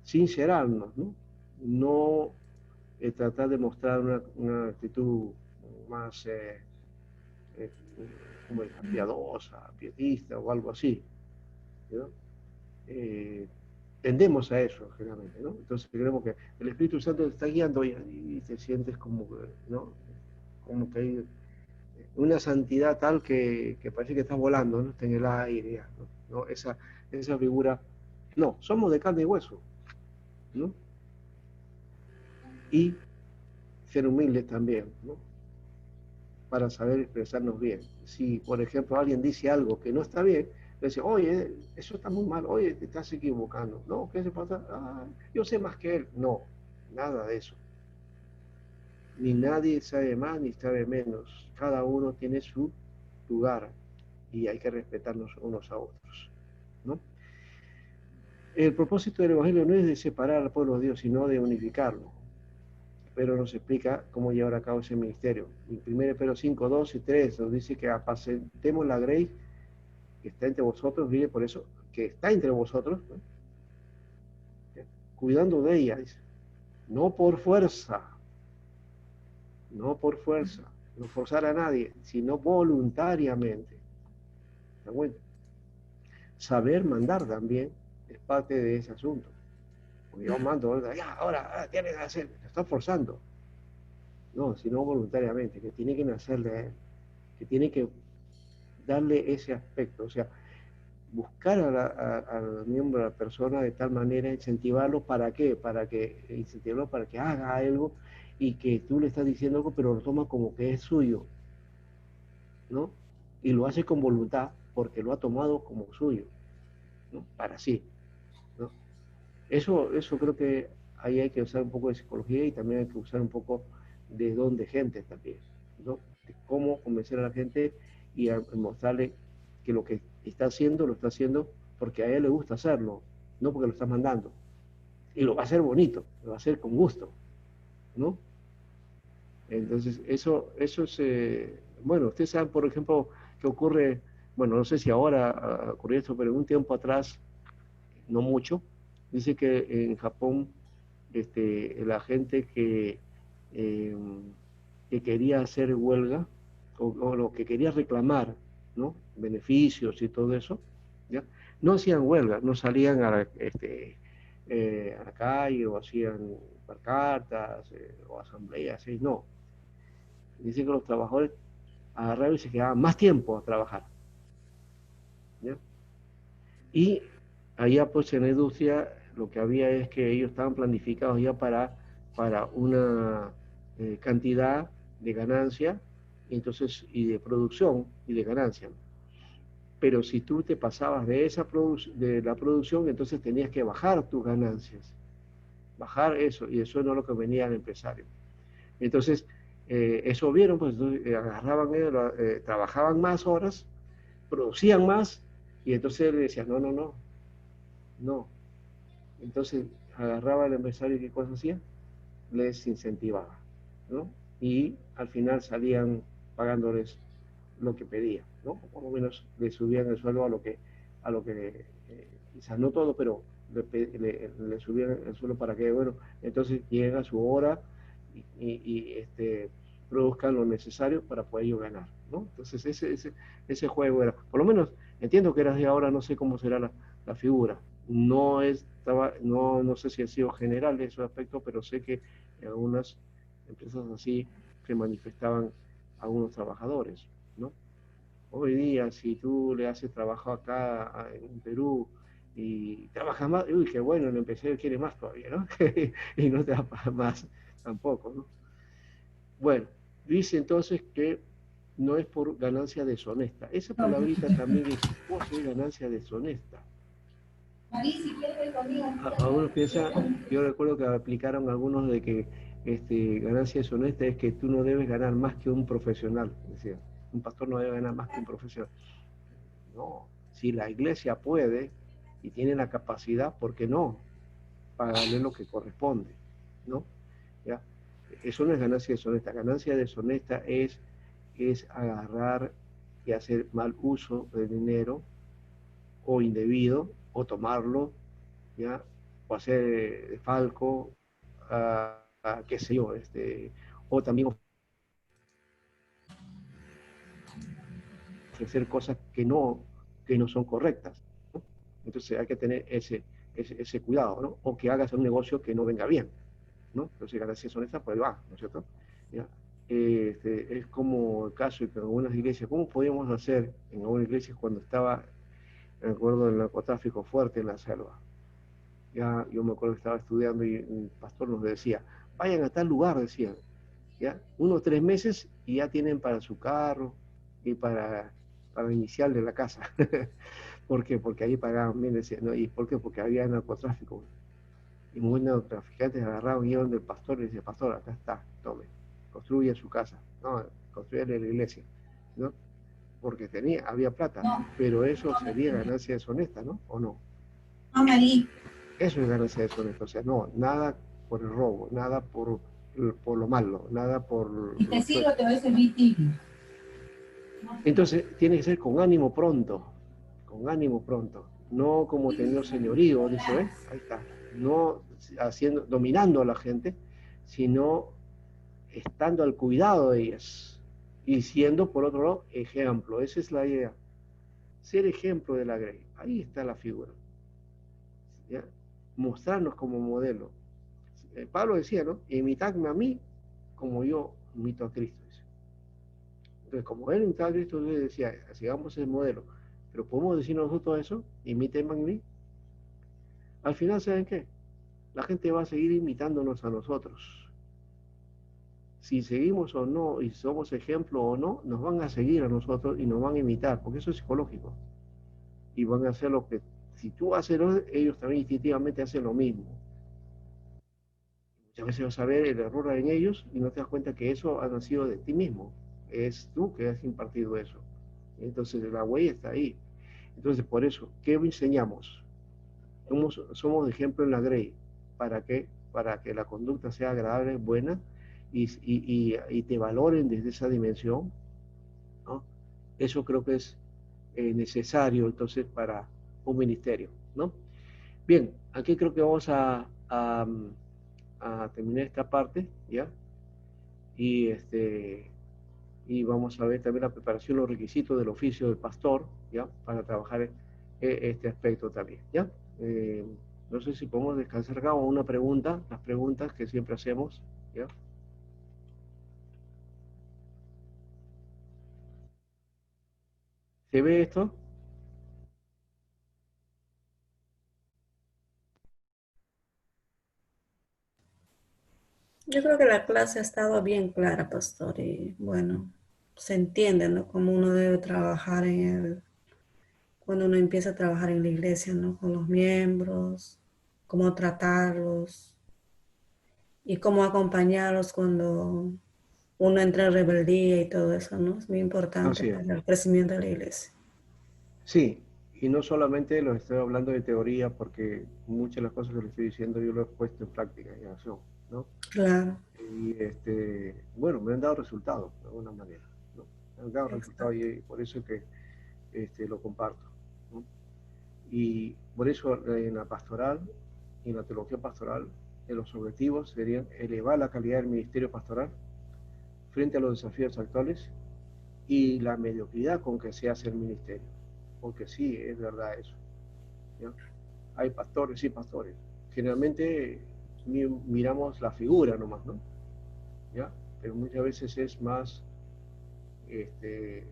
sincerarnos, ¿no? No tratar de mostrar una actitud más eh, como piadosa, pietista o algo así, ¿no? Tendemos a eso generalmente, ¿no? Entonces creemos que el Espíritu Santo te está guiando y te sientes como, ¿no? Como que hay una santidad tal que parece que estás volando, ¿no? Está en el aire, ¿no? Esa figura, no, somos de carne y hueso, ¿no? Y ser humildes también, ¿no? Para saber expresarnos bien. Si, por ejemplo, alguien dice algo que no está bien, le dice, oye, eso está muy mal, oye, te estás equivocando. No, ¿qué se pasa? Ah, yo sé más que él. No, nada de eso. Ni nadie sabe más ni sabe menos. Cada uno tiene su lugar y hay que respetarnos unos a otros, ¿no? El propósito del Evangelio no es de separar al pueblo de Dios, sino de unificarlo. Pero nos explica cómo llevar a cabo ese ministerio. En 1 Pedro 5, 2 y 3 nos dice que apacentemos la grey que está entre vosotros, mire por eso, que está entre vosotros, ¿no? Cuidando de ella, dice, no por fuerza, no por fuerza, no forzar a nadie, sino voluntariamente. ¿Está bueno? Saber mandar también es parte de ese asunto. Porque yo mando, ya, ahora tienes que hacer, te estás forzando. No, sino voluntariamente, que tiene que nacerle a él, que tiene que darle ese aspecto, o sea, buscar al miembro, a la persona de tal manera, incentivarlo, ¿para qué? Incentivarlo para que haga algo y que tú le estás diciendo algo, pero lo toma como que es suyo, ¿no? Y lo hace con voluntad porque lo ha tomado como suyo, ¿no? Para sí, ¿no? Eso creo que ahí hay que usar un poco de psicología y también hay que usar un poco de don de gente también, ¿no? De cómo convencer a la gente y a mostrarle que lo que está haciendo lo está haciendo porque a él le gusta hacerlo, no porque lo está mandando. Y lo va a hacer bonito, lo va a hacer con gusto, ¿no? Entonces, eso es, bueno, ustedes saben, por ejemplo, que ocurre, bueno, no sé si ahora ocurrió esto, pero un tiempo atrás, no mucho, dice que en Japón la gente eh, que quería hacer huelga o lo que quería reclamar, ¿no? Beneficios y todo eso, ¿ya? No hacían huelga, no salían a la calle o hacían cartas o asambleas, ¿sí? No. Dicen que los trabajadores agarraron y se quedaban más tiempo a trabajar, ¿ya? Y allá pues en la industria lo que había es que ellos estaban planificados ya para una cantidad de ganancia y de producción y de ganancia. Pero si tú te pasabas de la producción, entonces tenías que bajar tus ganancias, bajar eso, y eso no es lo que venía al empresario. Entonces, eso vieron, pues agarraban, trabajaban más horas, producían más, y entonces le decían, no. Entonces agarraba al empresario y qué cosa hacía, les incentivaba, ¿no? Y al final salían pagándoles lo que pedían, ¿no? O por lo menos le subían el sueldo a lo que quizás no todo, pero le subían el sueldo para que, bueno, entonces llega su hora y produzcan lo necesario para poder ellos ganar, ¿no? Entonces ese juego era, por lo menos entiendo que era de ahora, no sé cómo será la figura, no sé si ha sido general de esos aspectos, pero sé que en algunas empresas así se manifestaban a unos trabajadores, ¿no? Hoy día, si tú le haces trabajo acá en Perú y trabajas más, uy, qué bueno, el empresario quiere más todavía, ¿no? Y no te da para más tampoco, ¿no? Bueno, dice entonces que no es por ganancia deshonesta. Esa palabrita también es, ¿cómo se ve ganancia deshonesta? Algunos piensan, yo recuerdo que aplicaron algunos de que ganancia deshonesta es que tú no debes ganar más que un profesional, decía, un pastor no debe ganar más que un profesional. No, si la iglesia puede y tiene la capacidad, ¿por qué no? Pagarle lo que corresponde, ¿no? ¿Ya? Eso no es ganancia deshonesta. Ganancia deshonesta es agarrar y hacer mal uso del dinero o indebido o tomarlo, ¿ya? O hacer falco, qué sé yo, o también ofrecer cosas que no son correctas, ¿no? Entonces hay que tener ese cuidado, ¿no? O que hagas un negocio que no venga bien, ¿no? Entonces ganancias honestas, pues va, ¿no es cierto? ¿Ya? Es como el caso de que en algunas iglesias, ¿cómo podíamos hacer en algunas iglesias cuando estaba, me acuerdo, el narcotráfico fuerte en la selva? Ya, yo me acuerdo que estaba estudiando y un pastor nos decía, vayan a tal lugar, decían, ya, 3 meses y ya tienen para su carro y para iniciar de la casa. ¿Por qué? Porque ahí pagaban bien, decían, ¿no? ¿Y por qué? Porque había narcotráfico. Y muchos traficantes agarraban y iban del pastor y decían, pastor, acá está, tome, construye su casa, no, construye la iglesia, ¿no? Porque había plata, No, pero eso sería ganancia deshonesta, ¿no? ¿O no? no, Marí. Eso es ganancia deshonesta, o sea, no, nada por el robo, nada por lo malo, nada por Si lo te sirvo, chueco. te voy a servir tibio. Entonces, tiene que ser con ánimo pronto, no como teniendo señorío, dice, ¿ves? Ahí está, no dominando a la gente, sino estando al cuidado de ellas y siendo, por otro lado, ejemplo. Esa es la idea, ser ejemplo de la Grey. Ahí está la figura, ¿ya? Mostrarnos como modelo. Pablo decía, ¿no? Imitadme a mí como yo imito a Cristo. Dice. Entonces, como él imitaba a Cristo, él decía, sigamos el modelo. Pero podemos decir nosotros eso, imítenme a mí. Al final, ¿saben qué? La gente va a seguir imitándonos a nosotros. Si seguimos o no, y somos ejemplo o no, nos van a seguir a nosotros y nos van a imitar, porque eso es psicológico. Y van a hacer lo que, si tú haces, ellos también instintivamente hacen lo mismo. Muchas veces vas a ver el error en ellos y no te das cuenta que eso ha nacido de ti mismo. Es tú que has impartido eso. Entonces la huella está ahí. Entonces por eso, ¿qué enseñamos? Somos de ejemplo en la Grey. ¿Para qué? Para que la conducta sea agradable, buena y te valoren desde esa dimensión, ¿no? Eso creo que es necesario entonces para un ministerio, ¿no? Bien, aquí creo que vamos a terminar esta parte, ¿ya? Y, y vamos a ver también la preparación, los requisitos del oficio del pastor, ¿ya? Para trabajar este aspecto también, ¿ya? Eh, no sé si podemos descansar acá o una pregunta, las preguntas que siempre hacemos, ¿ya? ¿Se ve esto? Yo creo que la clase ha estado bien clara, pastor, y bueno, se entiende, ¿no? Cómo uno debe trabajar cuando uno empieza a trabajar en la iglesia, ¿no? Con los miembros, cómo tratarlos y cómo acompañarlos cuando uno entra en rebeldía y todo eso, ¿no? Es muy importante Así es. para el crecimiento de la iglesia. Sí, y no solamente lo estoy hablando de teoría, porque muchas de las cosas que le estoy diciendo yo lo he puesto en práctica, en acción, ¿no? Claro, Y bueno, me han dado resultados de alguna manera, ¿no? Me han dado resultados exacto. y por eso que lo comparto, ¿no? Y por eso en la pastoral, en la teología pastoral, los objetivos serían elevar la calidad del ministerio pastoral frente a los desafíos actuales y la mediocridad con que se hace el ministerio, porque sí, es verdad eso, ¿ya? Hay pastores y pastores. Generalmente miramos la figura nomás, ¿no? ¿ya? Pero muchas veces es más este,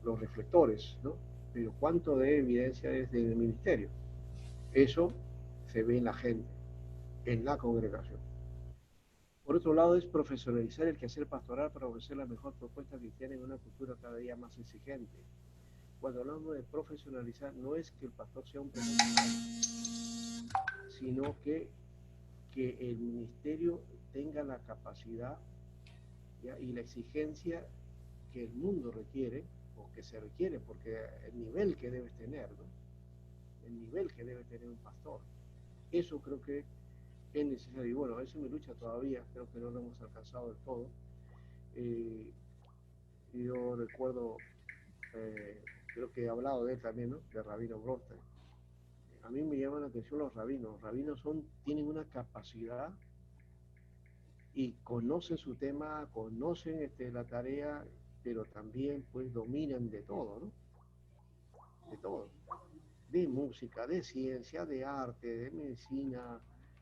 los reflectores, ¿no? Pero ¿cuánto de evidencia es del ministerio? Eso se ve en la gente, en la congregación. Por otro lado, es profesionalizar el quehacer pastoral para ofrecer la mejor propuesta cristiana en una cultura cada día más exigente. Cuando hablamos de profesionalizar, no es que el pastor sea un profesional, sino que el ministerio tenga la capacidad, ¿ya? Y la exigencia que el mundo requiere, o que se requiere, porque el nivel que debes tener, ¿no? El nivel que debe tener un pastor. Eso creo que es necesario. Y bueno, eso es mi lucha todavía, creo que no lo hemos alcanzado del todo. Yo recuerdo, creo que he hablado de él también, ¿no? De Rabino Broster. A mí me llaman la atención los rabinos. Los rabinos tienen una capacidad y conocen su tema, conocen la tarea, pero también pues dominan de todo, ¿no? De todo. De música, de ciencia, de arte, de medicina,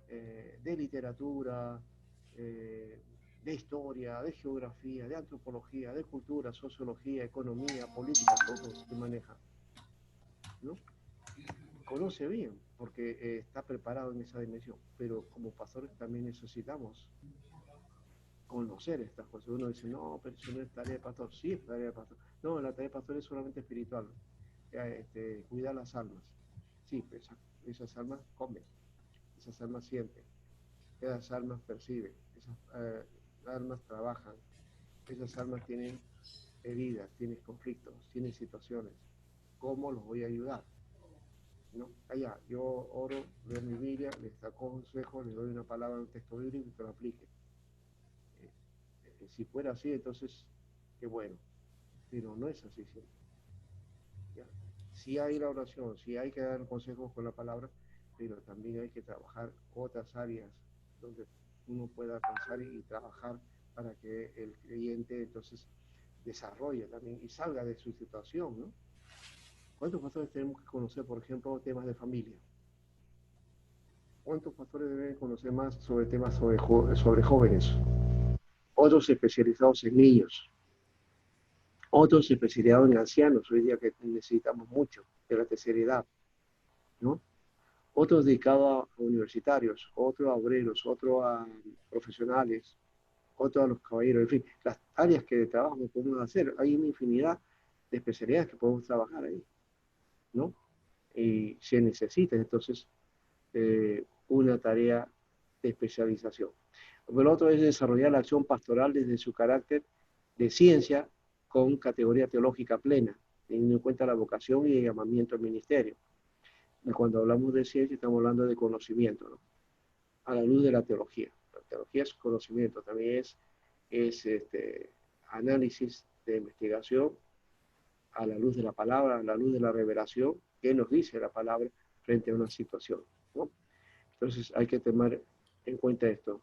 de literatura, de historia, de geografía, de antropología, de cultura, sociología, economía, política, todo se maneja, ¿no? Conoce bien, porque está preparado en esa dimensión, pero como pastores también necesitamos conocer estas cosas. Uno dice, no, pero eso no es tarea de pastor. Sí, es tarea de pastor. No, la tarea de pastor es solamente espiritual, cuidar las almas. Sí, pues esas almas comen, esas almas sienten, esas almas perciben, esas almas trabajan, esas almas tienen heridas, tienen conflictos, tienen situaciones. ¿Cómo los voy a ayudar? ¿No? Allá, yo oro, leo mi Biblia, les aconsejo, les doy una palabra, un texto bíblico y que lo apliquen. Si fuera así, entonces, qué bueno, pero no es así siempre. ¿Ya? Sí hay la oración, sí hay que dar consejos con la palabra, pero también hay que trabajar otras áreas donde uno pueda pensar y trabajar para que el creyente entonces desarrolle también y salga de su situación, ¿no? ¿Cuántos pastores tenemos que conocer, por ejemplo, temas de familia? ¿Cuántos pastores deben conocer más sobre temas sobre jóvenes? Otros especializados en niños, otros especializados en ancianos, hoy día que necesitamos mucho de la tercera edad, ¿no? Otros dedicados a universitarios, otros a obreros, otros a profesionales, otros a los caballeros, en fin, las áreas que de trabajo que podemos hacer, hay una infinidad de especialidades que podemos trabajar ahí, ¿no? Y se necesita entonces una tarea de especialización. Lo otro es desarrollar la acción pastoral desde su carácter de ciencia con categoría teológica plena, teniendo en cuenta la vocación y el llamamiento al ministerio. Y cuando hablamos de ciencia estamos hablando de conocimiento, ¿no? A la luz de la teología. La teología es conocimiento, también es análisis de investigación a la luz de la palabra, a la luz de la revelación, qué nos dice la palabra frente a una situación, ¿no? Entonces hay que tomar en cuenta esto,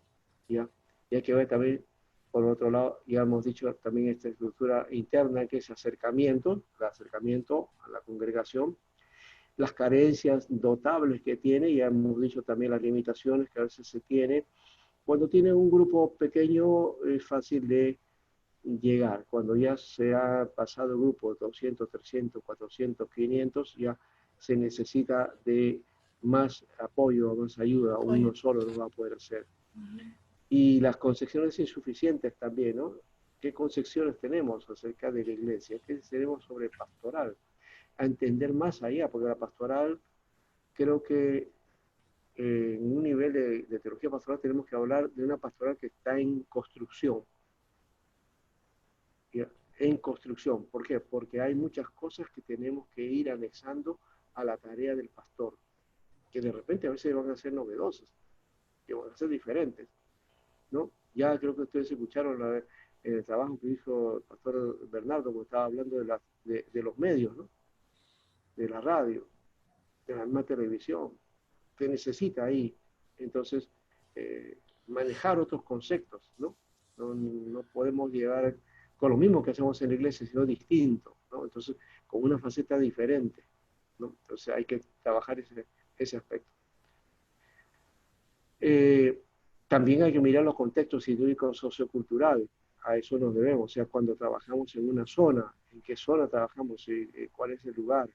¿ya? Y hay que ver también, por otro lado, ya hemos dicho también esta estructura interna que es acercamiento, el acercamiento a la congregación, las carencias notables que tiene, ya hemos dicho también las limitaciones que a veces se tiene. Cuando tiene un grupo pequeño es fácil de llegar. Cuando ya se ha pasado el grupo 200, 300, 400, 500, ya se necesita de más apoyo, más ayuda. Uno solo no va a poder hacer. Y las concepciones insuficientes también, ¿no? ¿Qué concepciones tenemos acerca de la iglesia? ¿Qué tenemos sobre pastoral? A entender más allá, porque la pastoral creo que en un nivel de teología pastoral tenemos que hablar de una pastoral que está en construcción. En construcción. ¿Por qué? Porque hay muchas cosas que tenemos que ir anexando a la tarea del pastor, que de repente a veces van a ser novedosas, que van a ser diferentes, ¿no? Ya creo que ustedes escucharon el trabajo que hizo el pastor Bernardo cuando estaba hablando de los medios, ¿no? De la radio, de la misma televisión, que necesita ahí, entonces, manejar otros conceptos, ¿no? No podemos llegar con lo mismo que hacemos en la iglesia, sino distinto, ¿no? Entonces, con una faceta diferente, ¿no? Entonces hay que trabajar ese aspecto. También hay que mirar los contextos históricos socioculturales, a eso nos debemos, o sea, cuando trabajamos en una zona, en qué zona trabajamos, cuál es el lugar,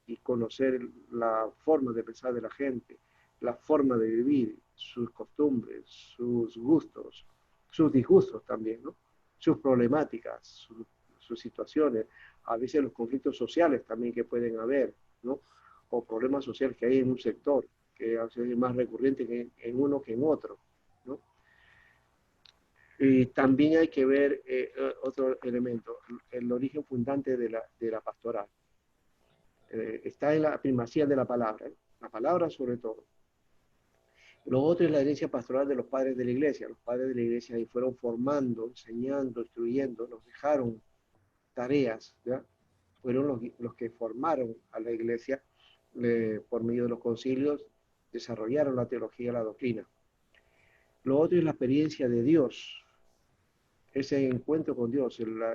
y conocer la forma de pensar de la gente, la forma de vivir, sus costumbres, sus gustos, sus disgustos también, ¿no? Sus problemáticas, sus situaciones, a veces los conflictos sociales también que pueden haber, ¿no? O problemas sociales que hay en un sector, que a veces es más recurrente en uno que en otro, ¿no? Y también hay que ver otro elemento, el origen fundante de la pastoral. Está en la primacía de la palabra sobre todo. Lo otro es la herencia pastoral de los padres de la iglesia. Los padres de la iglesia ahí fueron formando, enseñando, instruyendo, nos dejaron tareas, ¿ya? Fueron los que formaron a la iglesia por medio de los concilios, desarrollaron la teología, la doctrina. Lo otro es la experiencia de Dios, ese encuentro con Dios, la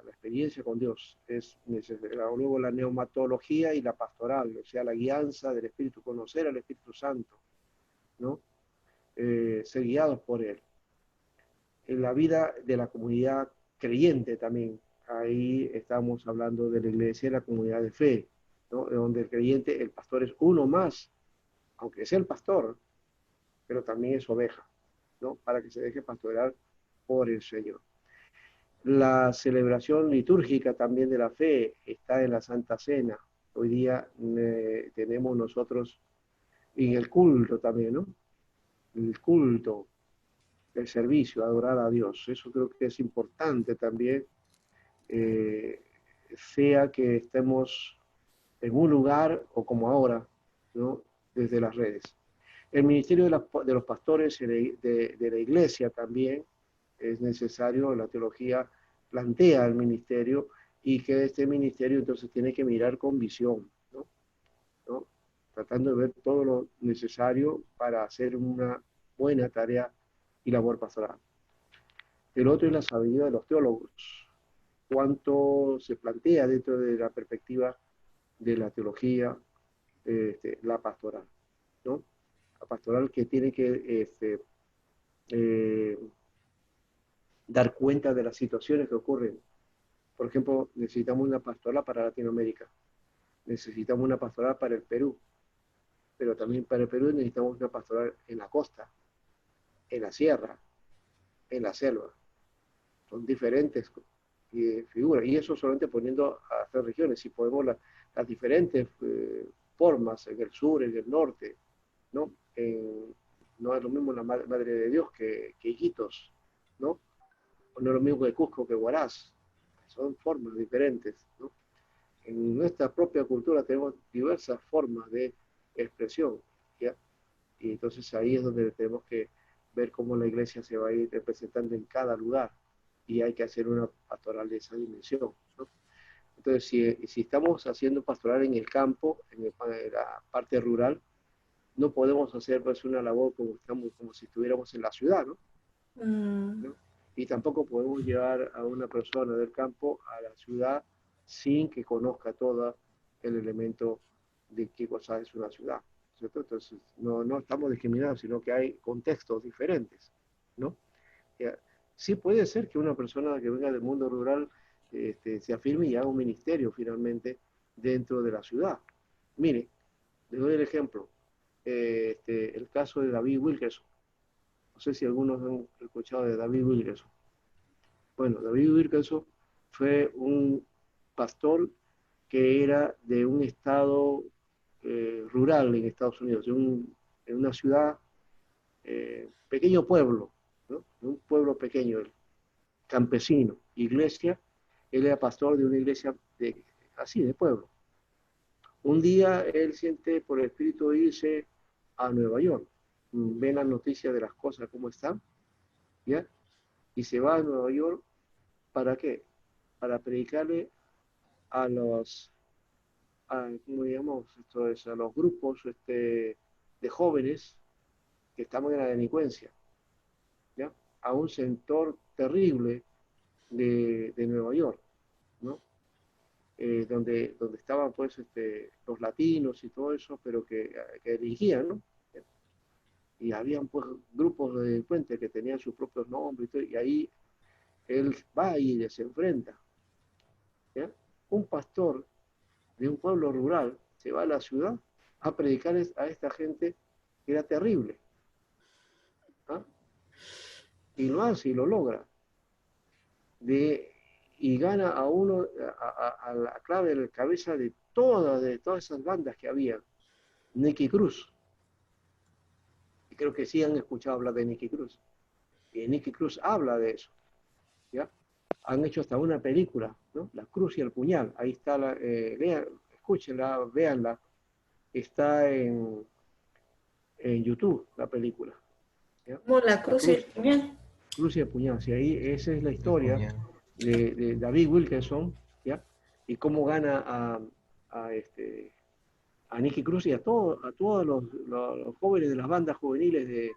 experiencia con Dios es necesaria. Luego la neumatología y la pastoral, o sea, la guianza del Espíritu, conocer al Espíritu Santo, ¿no? Ser guiados por Él. En la vida de la comunidad creyente también, ahí estamos hablando de la iglesia y la comunidad de fe, ¿no? Donde el creyente, el pastor es uno más, aunque sea el pastor, pero también es oveja, ¿no? Para que se deje pastorear por el Señor. La celebración litúrgica también de la fe está en la Santa Cena. Hoy día tenemos nosotros en el culto también, ¿no? El culto, el servicio, adorar a Dios. Eso creo que es importante también, eh, sea que estemos en un lugar o como ahora, ¿no? Desde las redes. El ministerio de los pastores de la iglesia también es necesario, la teología plantea el ministerio y que este ministerio entonces tiene que mirar con visión, ¿no? ¿No? Tratando de ver todo lo necesario para hacer una buena tarea y labor pastoral. El otro es la sabiduría de los teólogos, cuánto se plantea dentro de la perspectiva de la teología, la pastoral, ¿no? La pastoral que tiene que eh, dar cuenta de las situaciones que ocurren. Por ejemplo, necesitamos una pastoral para Latinoamérica, necesitamos una pastoral para el Perú, pero también para el Perú necesitamos una pastoral en la costa, en la sierra, en la selva. Son diferentes figuras, y eso solamente poniendo a 3 regiones. Si podemos las diferentes formas en el sur, en el norte, ¿no? No es lo mismo la Madre de Dios que Iquitos, ¿no? O no es lo mismo que Cusco que Huaraz. Son formas diferentes, ¿no? En nuestra propia cultura tenemos diversas formas de expresión, ¿ya? Y entonces ahí es donde tenemos que ver cómo la iglesia se va a ir representando en cada lugar y hay que hacer una pastoral de esa dimensión, ¿no? Entonces, si estamos haciendo pastoral en el campo, en la parte rural, no podemos hacer pues una labor como si estuviéramos en la ciudad, ¿no? ¿No? Y tampoco podemos llevar a una persona del campo a la ciudad sin que conozca todo el elemento de qué cosa es una ciudad, ¿cierto? Entonces, no estamos discriminados, sino que hay contextos diferentes, ¿no? Sí puede ser que una persona que venga del mundo rural se afirme y haga un ministerio finalmente dentro de la ciudad. Mire, le doy el ejemplo, el caso de David Wilkerson. No sé si algunos han escuchado de David Wilkerson. Bueno, David Wilkerson fue un pastor que era de un estado rural en Estados Unidos, en una ciudad, pequeño pueblo, ¿no? Un pueblo pequeño, campesino, iglesia. Él era pastor de una iglesia así, de pueblo. Un día él siente por el espíritu irse a Nueva York, ve las noticias de las cosas, cómo están, ¿ya? Y se va a Nueva York, ¿para qué? Para predicarle a los, ¿cómo digamos? Esto es, a los grupos de jóvenes que estaban en la delincuencia, ¿ya? A un sector terrible de Nueva York, ¿no? Donde estaban pues los latinos y todo eso, pero que elegían, ¿no? y habían pues grupos de delincuentes que tenían sus propios nombres y, todo, y ahí él va y les enfrenta. ¿Ya? Un pastor de un pueblo rural se va a la ciudad a predicar a esta gente que era terrible. ¿Ah? Y lo hace y lo logra. Y gana a uno, a la clave de la cabeza de todas esas bandas que había, Nicky Cruz. Y creo que sí han escuchado hablar de Nicky Cruz. Y Nicky Cruz habla de eso. ¿Ya? Han hecho hasta una película, ¿no? La Cruz y el Puñal. Ahí está, vean, escúchenla, véanla. Está en YouTube la película. ¿Ya? Como la La cruz y el Cruz, puñal. Cruz y el Puñal. Sí, ahí esa es la El historia puñal. de David Wilkerson, ¿ya? Y cómo gana a Nicky Cruz y a todos los jóvenes de las bandas juveniles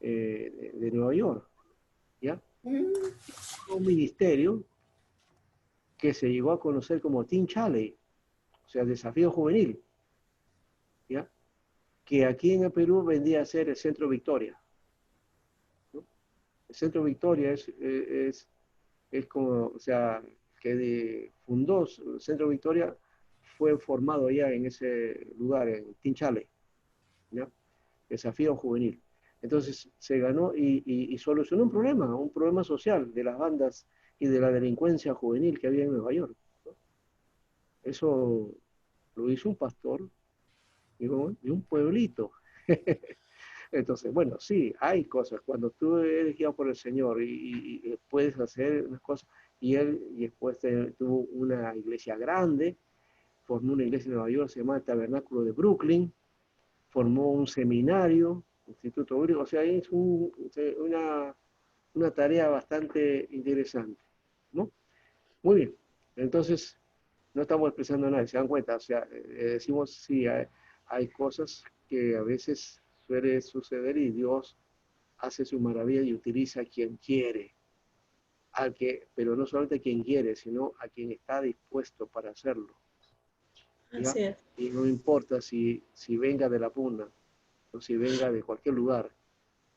de Nueva York, ¿ya? Un ministerio que se llegó a conocer como Teen Challenge, o sea, desafío juvenil, ¿ya? Que aquí en el Perú vendría a ser el Centro Victoria, ¿no? El Centro Victoria es como, o sea, fundó el Centro Victoria, fue formado ya en ese lugar, en Teen Challenge, ¿ya? Desafío juvenil. Entonces se ganó y solucionó un problema social de las bandas y de la delincuencia juvenil que había en Nueva York, ¿no? Eso lo hizo un pastor, digo, de un pueblito. Entonces, bueno, sí, hay cosas. Cuando tú eres guiado por el Señor y puedes hacer unas cosas, y él y después tuvo una iglesia grande, formó una iglesia en Nueva York, se llama el Tabernáculo de Brooklyn, formó un seminario, Instituto Bíblico, o sea, es una tarea bastante interesante, ¿no? Muy bien, entonces no estamos expresando nada, se dan cuenta, o sea, decimos sí, hay cosas que a veces suele suceder y Dios hace su maravilla y utiliza a quien quiere, pero no solamente a quien quiere, sino a quien está dispuesto para hacerlo, ¿ya? Así es. Y no importa si venga de la puna o si venga de cualquier lugar,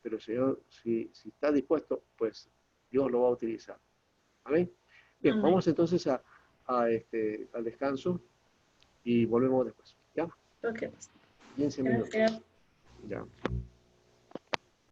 pero si está dispuesto, pues Dios lo va a utilizar. ¿Amén? Bien, Amén. vamos entonces al descanso y volvemos después. ¿Ya? Ok, 15 minutos. gracias. Ya.